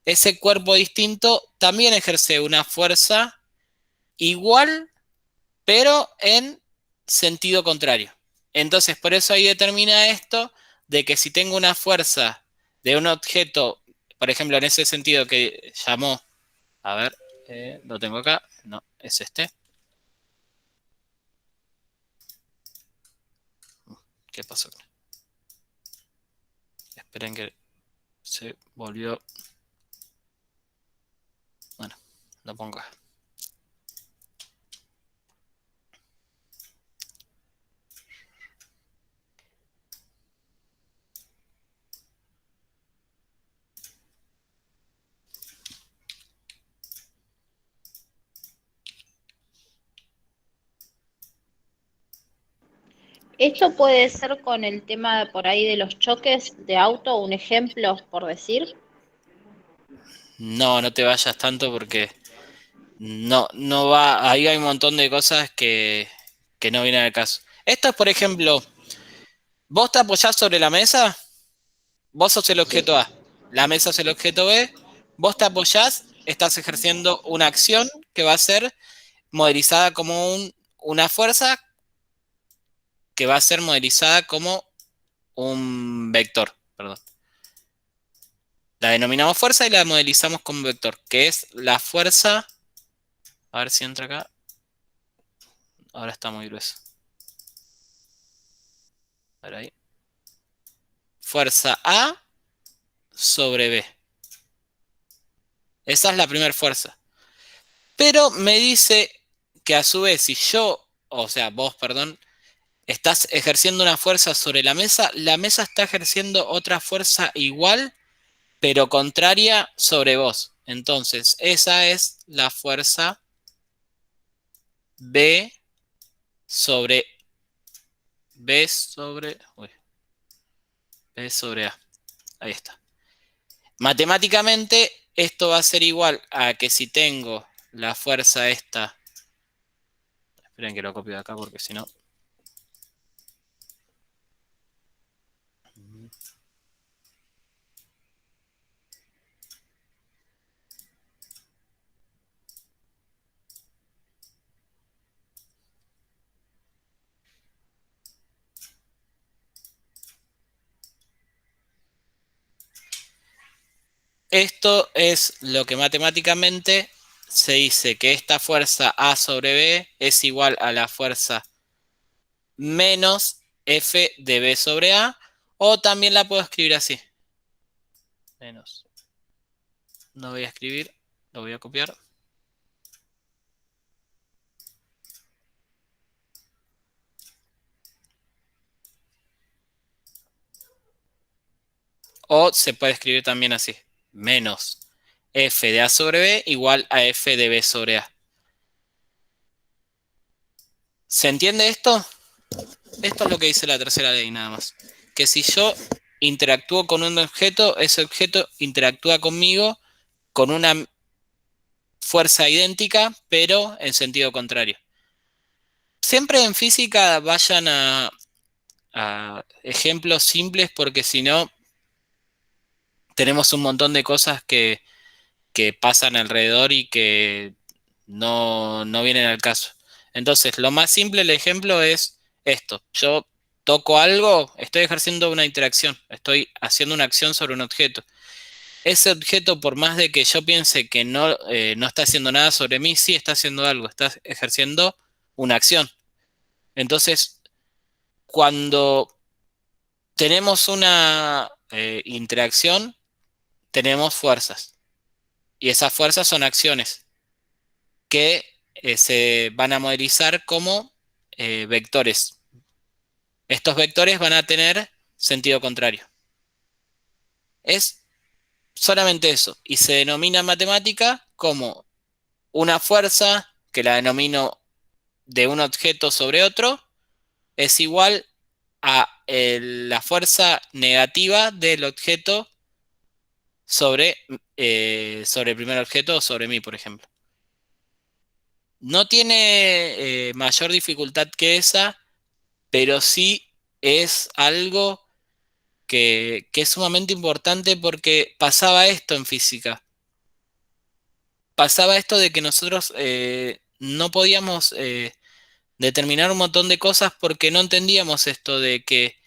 ese cuerpo distinto también ejerce una fuerza igual, pero en sentido contrario. Entonces, por eso ahí determina esto de que si tengo una fuerza de un objeto, por ejemplo, en ese sentido que llamó, a ver, lo tengo acá, no, es este. ¿Qué pasó? Esperen que se volvió. Bueno, lo pongo acá. Esto puede ser con el tema por ahí de los choques de auto, un ejemplo, por decir. No, no te vayas tanto porque no va. Ahí hay un montón de cosas que no vienen al caso. Esto es, por ejemplo, vos te apoyás sobre la mesa, vos sos el Sí. objeto A, la mesa es el objeto B, vos te apoyás, estás ejerciendo una acción que va a ser modelizada como una fuerza que va a ser modelizada como un vector, perdón. La denominamos fuerza y la modelizamos como vector, que es la fuerza. A ver si entra acá. Ahora está muy grueso. A ver ahí. Fuerza A sobre B. Esa es la primera fuerza. Pero me dice que a su vez, si yo, o sea, vos, perdón, estás ejerciendo una fuerza sobre la mesa está ejerciendo otra fuerza igual, pero contraria sobre vos. Entonces, esa es la fuerza B sobre B sobre, uy, B sobre A. Ahí está. Matemáticamente, esto va a ser igual a que si tengo la fuerza esta. Esperen que lo copio de acá porque si no. Esto es lo que matemáticamente se dice que esta fuerza A sobre B es igual a la fuerza menos F de B sobre A, o también la puedo escribir así. Menos. No voy a escribir Lo voy a copiar. O se puede escribir también así. Menos f de a sobre b igual a f de b sobre a. ¿Se entiende esto? Esto es lo que dice la tercera ley nada más. Que si yo interactúo con un objeto, ese objeto interactúa conmigo con una fuerza idéntica, pero en sentido contrario. Siempre en física vayan a ejemplos simples porque si no, tenemos un montón de cosas que pasan alrededor y que no vienen al caso. Entonces, lo más simple, el ejemplo es esto. Yo toco algo, estoy ejerciendo una interacción, estoy haciendo una acción sobre un objeto. Ese objeto, por más de que yo piense que no está haciendo nada sobre mí, sí está haciendo algo, está ejerciendo una acción. Entonces, cuando tenemos una interacción, tenemos fuerzas. Y esas fuerzas son acciones que se van a modelizar como vectores. Estos vectores van a tener sentido contrario. Es solamente eso. Y se denomina en matemática como una fuerza, que la denomino de un objeto sobre otro, es igual a la fuerza negativa del objeto sobre el primer objeto o sobre mí, por ejemplo. No tiene mayor dificultad que esa, pero sí es algo que es sumamente importante porque pasaba esto en física. Pasaba esto de que nosotros no podíamos determinar un montón de cosas porque no entendíamos esto de que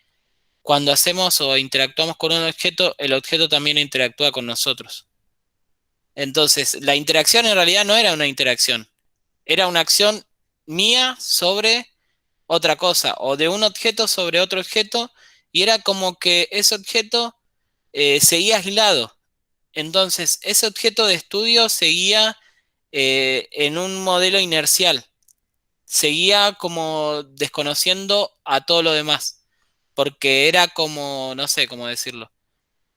cuando hacemos o interactuamos con un objeto, el objeto también interactúa con nosotros. Entonces, la interacción en realidad no era una interacción, era una acción mía sobre otra cosa, o de un objeto sobre otro objeto, y era como que ese objeto seguía aislado. Entonces, ese objeto de estudio seguía en un modelo inercial, seguía como desconociendo a todo lo demás, porque era como, no sé cómo decirlo,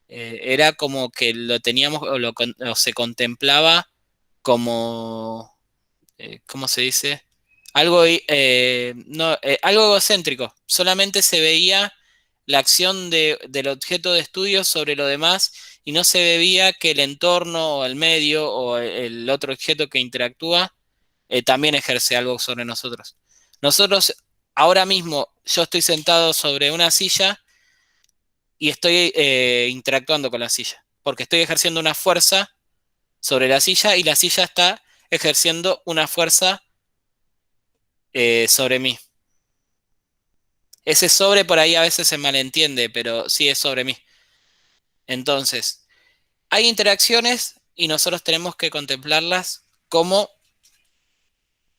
era como que lo teníamos o se contemplaba como, ¿cómo se dice? Algo, no, algo egocéntrico. Solamente se veía la acción del objeto de estudio sobre lo demás y no se veía que el entorno o el medio o el otro objeto que interactúa también ejerce algo sobre nosotros. Nosotros, ahora mismo, yo estoy sentado sobre una silla y estoy interactuando con la silla, porque estoy ejerciendo una fuerza sobre la silla y la silla está ejerciendo una fuerza sobre mí. Ese sobre por ahí a veces se malentiende, pero sí es sobre mí. Entonces, hay interacciones y nosotros tenemos que contemplarlas como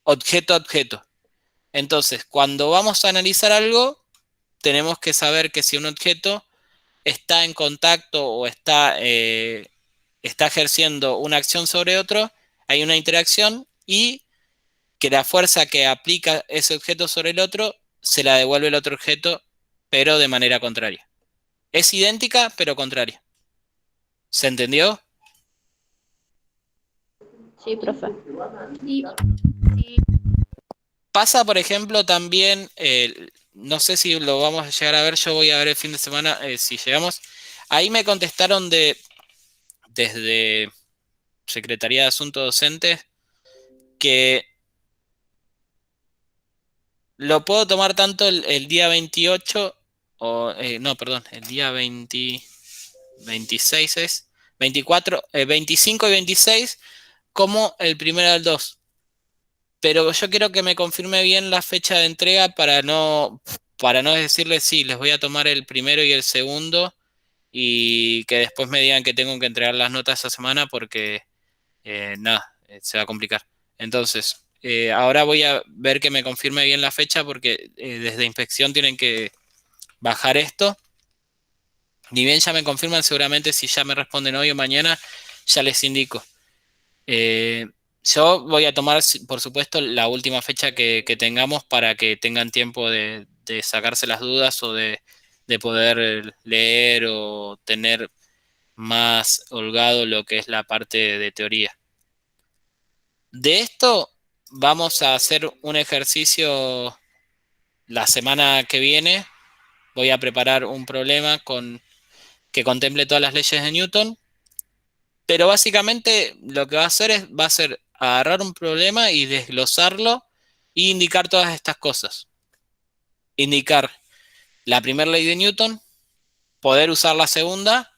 objeto a objeto. Entonces, cuando vamos a analizar algo, tenemos que saber que si un objeto está en contacto o está ejerciendo una acción sobre otro, hay una interacción y que la fuerza que aplica ese objeto sobre el otro se la devuelve el otro objeto, pero de manera contraria. Es idéntica, pero contraria. ¿Se entendió? Sí, profe. Sí, Pasa, por ejemplo, también, no sé si lo vamos a llegar a ver, yo voy a ver el fin de semana si llegamos. Ahí me contestaron desde Secretaría de Asuntos Docentes que lo puedo tomar tanto el día 28, no, perdón, el día 26 es, 24, 25 y 26, como el primero al 2. Pero yo quiero que me confirme bien la fecha de entrega para no decirles sí, les voy a tomar el primero y el segundo y que después me digan que tengo que entregar las notas esa semana porque nada, se va a complicar. Entonces, ahora voy a ver que me confirme bien la fecha porque desde inspección tienen que bajar esto. Ni bien ya me confirman, seguramente si ya me responden hoy o mañana, ya les indico. Yo voy a tomar, por supuesto, la última fecha que tengamos para que tengan tiempo de sacarse las dudas o de poder leer o tener más holgado lo que es la parte de teoría. De esto vamos a hacer un ejercicio la semana que viene. Voy a preparar un problema que contemple todas las leyes de Newton. Pero básicamente lo que va a hacer va a ser agarrar un problema y desglosarlo e indicar todas estas cosas. Indicar la primera ley de Newton, poder usar la segunda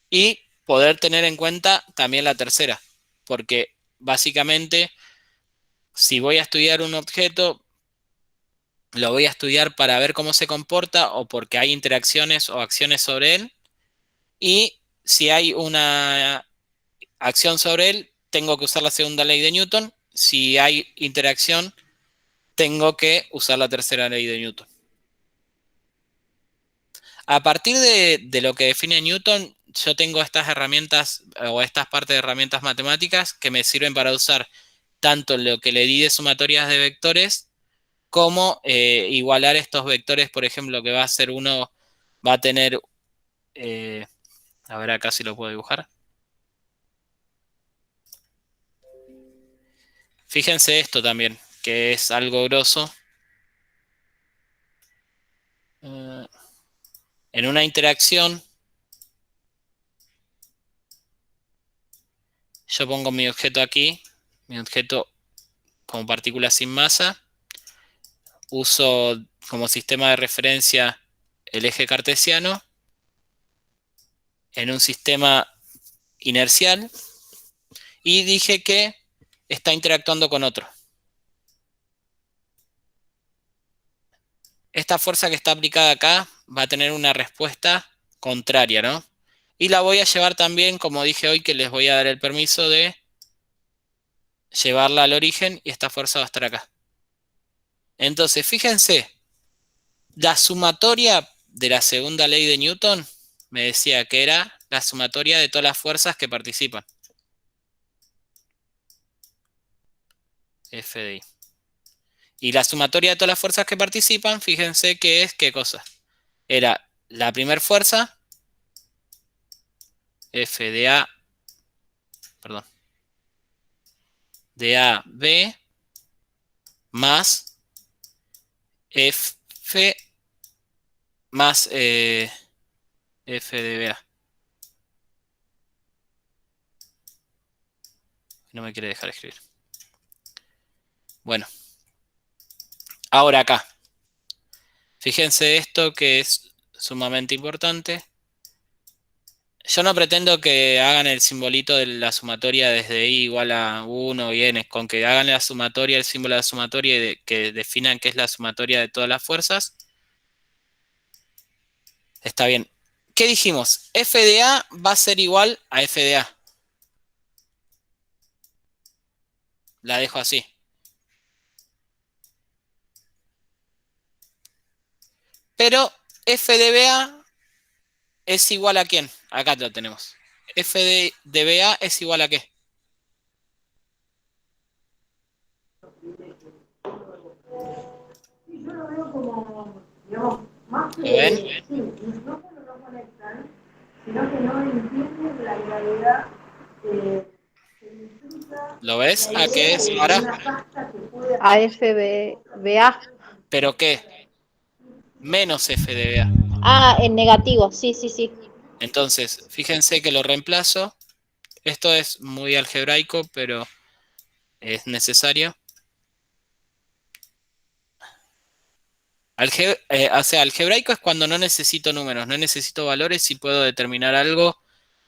y poder tener en cuenta también la tercera. Porque básicamente, si voy a estudiar un objeto, lo voy a estudiar para ver cómo se comporta o porque hay interacciones o acciones sobre él. Y si hay una acción sobre él, tengo que usar la segunda ley de Newton. Si hay interacción, tengo que usar la tercera ley de Newton. A partir de lo que define Newton, yo tengo estas herramientas o estas partes de herramientas matemáticas que me sirven para usar tanto lo que le di de sumatorias de vectores como igualar estos vectores, por ejemplo, que va a ser uno, va a tener, a ver acá si lo puedo dibujar. Fíjense esto también, que es algo grosso. En una interacción, yo pongo mi objeto aquí, mi objeto como partícula sin masa. Uso como sistema de referencia el eje cartesiano en un sistema inercial y dije que está interactuando con otro. Esta fuerza que está aplicada acá va a tener una respuesta contraria, ¿no? Y la voy a llevar también, como dije hoy, que les voy a dar el permiso de llevarla al origen y esta fuerza va a estar acá. Entonces, fíjense, la sumatoria de la segunda ley de Newton me decía que era la sumatoria de todas las fuerzas que participan. F de I. Y la sumatoria de todas las fuerzas que participan, fíjense que es, ¿qué cosa? Era la primera fuerza, F de A, perdón, de AB, más F más F de BA. No me quiere dejar escribir. Bueno. Ahora acá. Fíjense esto que es sumamente importante. Yo no pretendo que hagan el simbolito de la sumatoria desde I igual a 1 y N. Con que hagan la sumatoria, el símbolo de la sumatoria y que definan qué es la sumatoria de todas las fuerzas. Está bien. ¿Qué dijimos? F de A va a ser igual a F de A. La dejo así. Pero F de BA es igual a ¿quién? Acá lo tenemos. F de BA es igual a ¿qué? ¿Lo ven? ¿Lo ves? ¿A qué es ahora? AFBA. ¿Pero qué? Menos F de BA. Ah, en negativo, sí, sí, sí. Entonces, fíjense que lo reemplazo. Esto es muy algebraico, pero es necesario. O sea, algebraico es cuando no necesito números, no necesito valores y puedo determinar algo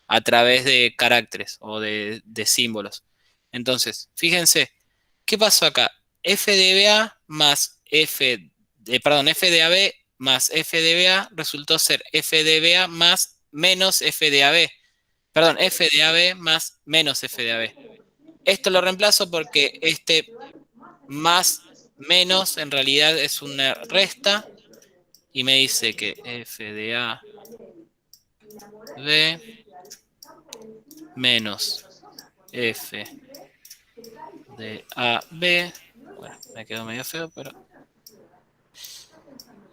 a través de caracteres o de símbolos. Entonces, fíjense, ¿qué pasó acá? F de BA más F de AB más F de BA resultó ser F de BA más menos F de AB. Perdón, F de AB más menos F de AB. Esto lo reemplazo porque este más menos en realidad es una resta y me dice que F de AB menos F de AB, bueno, me quedó medio feo, pero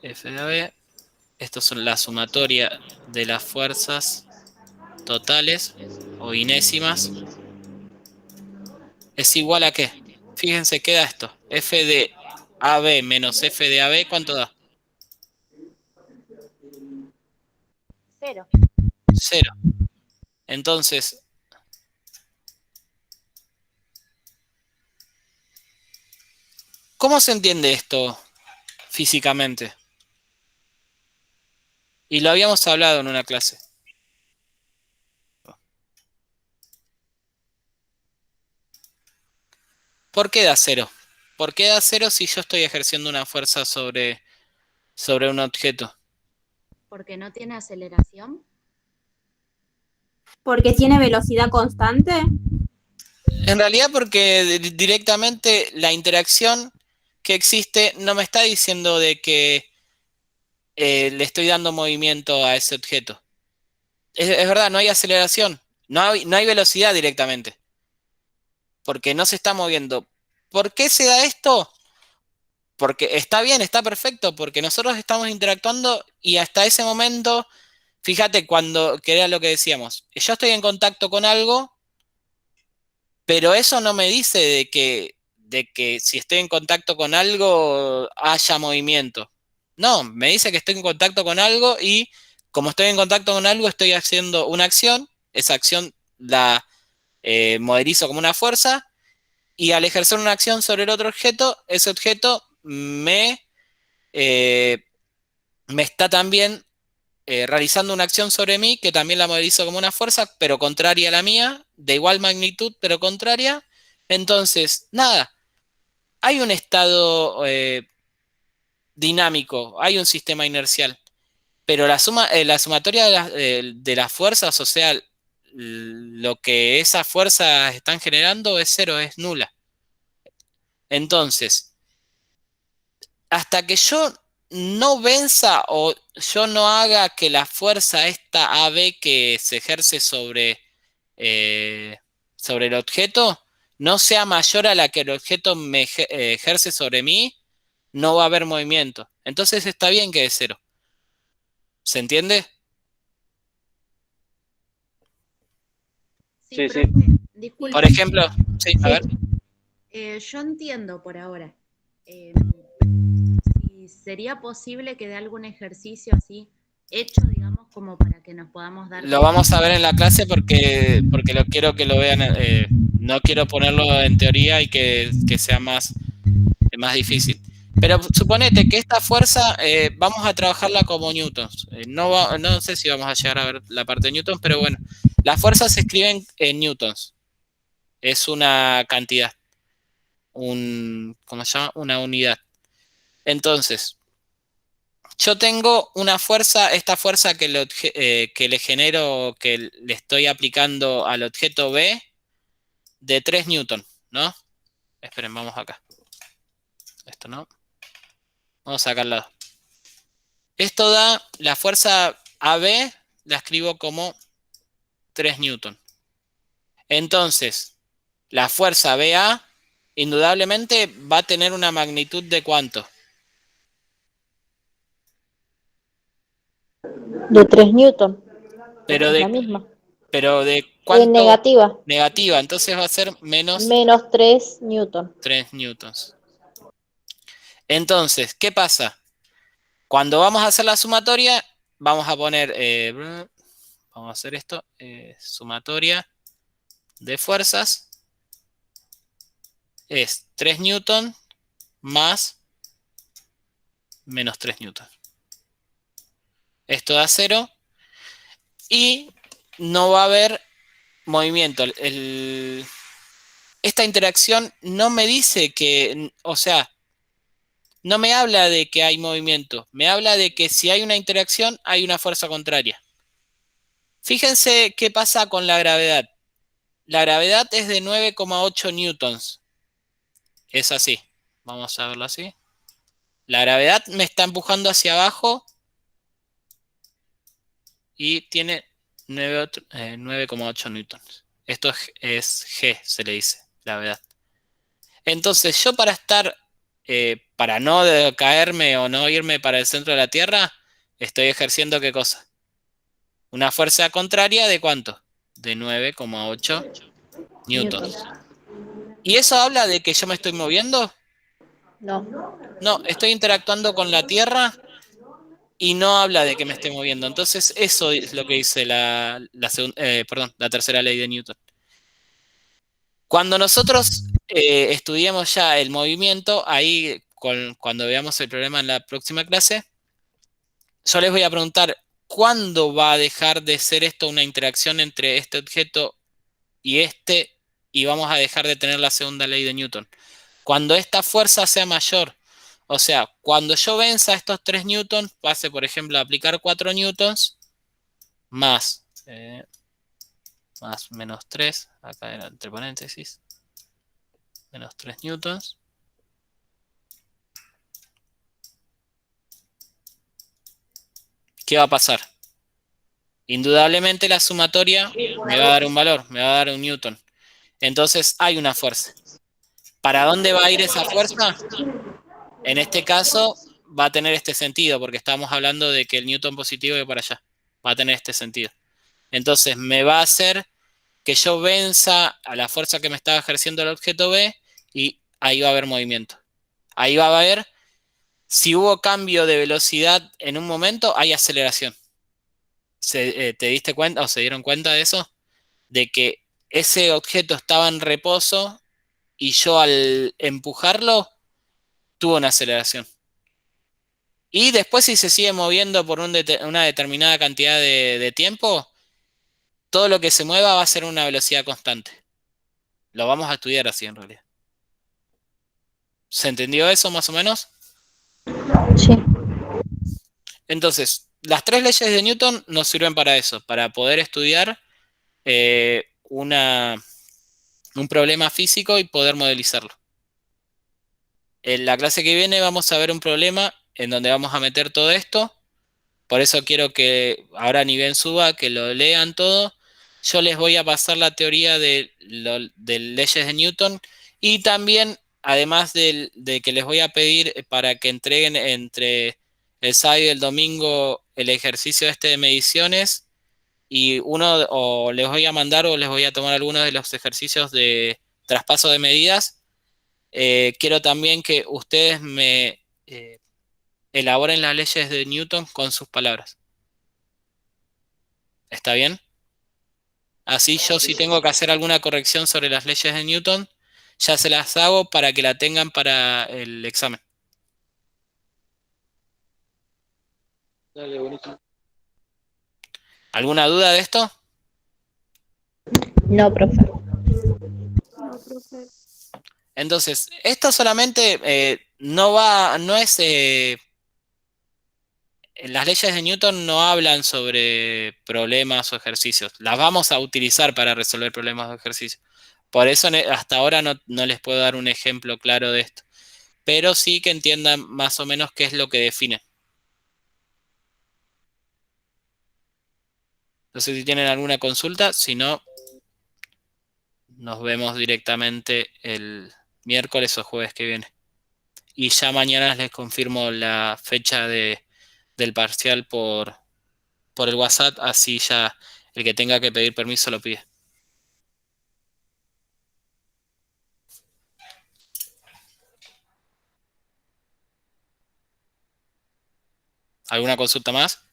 F de AB, estos son la sumatoria de las fuerzas totales o inésimas, es igual a ¿qué? Fíjense, queda esto, F de AB menos F de AB, ¿cuánto da? 0. 0. Entonces, ¿cómo se entiende esto físicamente? Y lo habíamos hablado en una clase. ¿Por qué da 0? ¿Por qué da 0 si yo estoy ejerciendo una fuerza sobre un objeto? Porque no tiene aceleración. Porque tiene velocidad constante. En realidad porque directamente la interacción que existe no me está diciendo de que le estoy dando movimiento a ese objeto. Es verdad, no hay aceleración, no hay velocidad directamente, porque no se está moviendo. ¿Por qué se da esto? Porque está bien, está perfecto, porque nosotros estamos interactuando y hasta ese momento, fíjate que era lo que decíamos, yo estoy en contacto con algo, pero eso no me dice de que si estoy en contacto con algo haya movimiento. No, me dice que estoy en contacto con algo y como estoy en contacto con algo estoy haciendo una acción, esa acción la modelizo como una fuerza y al ejercer una acción sobre el otro objeto, ese objeto eh, me está también realizando una acción sobre mí que también la modelizo como una fuerza, pero contraria a la mía, de igual magnitud, pero contraria. Entonces, nada, hay un estado dinámico, hay un sistema inercial, pero la sumatoria de las fuerzas, o sea, lo que esas fuerzas están generando es 0, es nula. Entonces, hasta que yo no venza o yo no haga que la fuerza esta AB que se ejerce eh, sobre el objeto no sea mayor a la que el objeto ejerce sobre mí, no va a haber movimiento. Entonces está bien que es 0. ¿Se entiende? Sí, Sí, sí. profe, disculpe. Por ejemplo, sí, a ver. Yo entiendo por ahora. Si sería posible que dé algún ejercicio así hecho, digamos, como para que nos podamos dar Lo cuenta. vamos a ver en la clase porque lo quiero que lo vean. No quiero ponerlo en teoría y que sea más difícil. Pero suponete que esta fuerza vamos a trabajarla como newtons. No sé si vamos a llegar a ver la parte de newtons, pero bueno, las fuerzas se escriben en newtons. Es una cantidad, ¿cómo se llama? Una unidad. Entonces, yo tengo una fuerza, esta fuerza que le genero, que le estoy aplicando al objeto B de 3 newtons, ¿no? Esperen, vamos acá. Esto no. Vamos a sacarlo. Esto da la fuerza AB, la escribo como 3 newtons. Entonces, la fuerza BA indudablemente va a tener una magnitud de ¿cuánto? De 3 newton. Pero Es de, la misma. pero de Es ¿cuánto? negativa. Negativa. Entonces va a ser menos Menos 3 newton. 3 newtons. Entonces, ¿qué pasa? Cuando vamos a hacer la sumatoria, vamos a poner, vamos a hacer esto, sumatoria de fuerzas es 3 newton más menos 3 newton. Esto da 0 y no va a haber movimiento. Esta interacción no me dice que, o sea, no me habla de que hay movimiento, me habla de que si hay una interacción hay una fuerza contraria. Fíjense qué pasa con la gravedad. La gravedad es de 9,8 newtons. Es así. Vamos a verlo así. La gravedad me está empujando hacia abajo y tiene 9,8 newtons. Esto es G, se le dice, gravedad. Entonces, yo para no caerme o no irme para el centro de la Tierra, estoy ejerciendo ¿qué cosa? Una fuerza contraria ¿de cuánto? De 9,8 newtons. ¿Y eso habla de que yo me estoy moviendo? No. No, estoy interactuando con la Tierra y no habla de que me esté moviendo. Entonces, eso es lo que dice la tercera ley de Newton. Cuando nosotros estudiemos ya el movimiento, ahí cuando veamos el problema en la próxima clase, yo les voy a preguntar cuándo va a dejar de ser esto una interacción entre este objeto y vamos a dejar de tener la segunda ley de Newton. Cuando esta fuerza sea mayor, o sea, cuando yo venza estos 3 newtons, pase por ejemplo a aplicar 4 newtons, más menos 3, acá era entre paréntesis, menos 3 newtons. ¿Qué va a pasar? Indudablemente la sumatoria me va a dar un valor, me va a dar un newton. Entonces hay una fuerza. ¿Para dónde va a ir esa fuerza? En este caso va a tener este sentido, porque estamos hablando de que el newton positivo va para allá. Va a tener este sentido. Entonces me va a hacer que yo venza a la fuerza que me estaba ejerciendo el objeto B y ahí va a haber movimiento. Ahí va a haber, si hubo cambio de velocidad en un momento, hay aceleración. ¿Te diste cuenta o se dieron cuenta de eso? De que ese objeto estaba en reposo y yo al empujarlo tuvo una aceleración. Y después si se sigue moviendo por una determinada cantidad de tiempo, todo lo que se mueva va a ser una velocidad constante. Lo vamos a estudiar así en realidad. ¿Se entendió eso más o menos? Sí. Entonces, las 3 leyes de Newton nos sirven para eso, para poder estudiar un problema físico y poder modelizarlo. En la clase que viene vamos a ver un problema en donde vamos a meter todo esto. Por eso quiero que ahora ni bien suba, que lo lean todo. Yo les voy a pasar la teoría de leyes de Newton y también, además de que les voy a pedir para que entreguen entre el sábado y el domingo el ejercicio de mediciones y o les voy a mandar o les voy a tomar algunos de los ejercicios de traspaso de medidas. Quiero también que ustedes me elaboren las leyes de Newton con sus palabras. ¿Está bien? Así yo si tengo que hacer alguna corrección sobre las leyes de Newton, ya se las hago para que la tengan para el examen. Dale, buenísimo. ¿Alguna duda de esto? No, profe. No, profe. Entonces, esto solamente no es... las leyes de Newton no hablan sobre problemas o ejercicios. Las vamos a utilizar para resolver problemas o ejercicios. Por eso hasta ahora no les puedo dar un ejemplo claro de esto. Pero sí que entiendan más o menos qué es lo que define. No sé si tienen alguna consulta. Si no, nos vemos directamente el miércoles o jueves que viene. Y ya mañana les confirmo la fecha del parcial por el WhatsApp, así ya el que tenga que pedir permiso lo pide. ¿Alguna consulta más?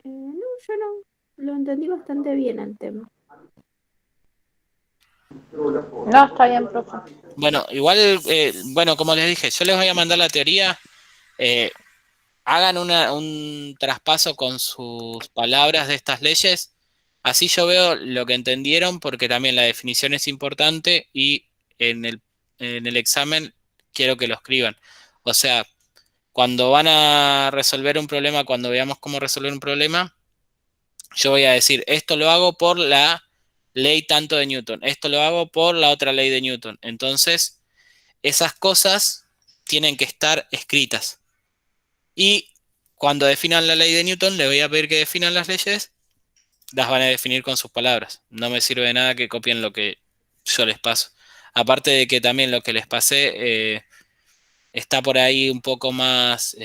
No, yo no. Lo entendí bastante bien el tema. No, está bien, profe. Bueno, igual, como les dije, yo les voy a mandar la teoría. Hagan un traspaso con sus palabras de estas leyes. Así yo veo lo que entendieron, porque también la definición es importante y en el examen quiero que lo escriban. O sea, cuando van a resolver un problema, cuando veamos cómo resolver un problema, yo voy a decir, esto lo hago por la ley tanto de Newton, esto lo hago por la otra ley de Newton. Entonces, esas cosas tienen que estar escritas. Y cuando definan la ley de Newton, les voy a pedir que definan las leyes las van a definir con sus palabras. No me sirve de nada que copien lo que yo les paso. Aparte de que también lo que les pasé está por ahí un poco más,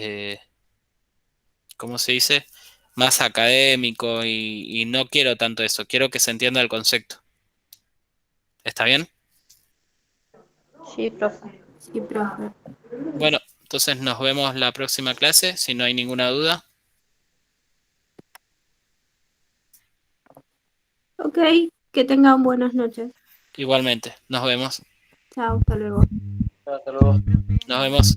¿cómo se dice? Más académico y no quiero tanto eso. Quiero que se entienda el concepto. ¿Está bien? Sí, profe. Sí, profe. Bueno, entonces nos vemos la próxima clase, si no hay ninguna duda. Ok, que tengan buenas noches. Igualmente, nos vemos. Chao, hasta luego. Hasta luego. Nos vemos.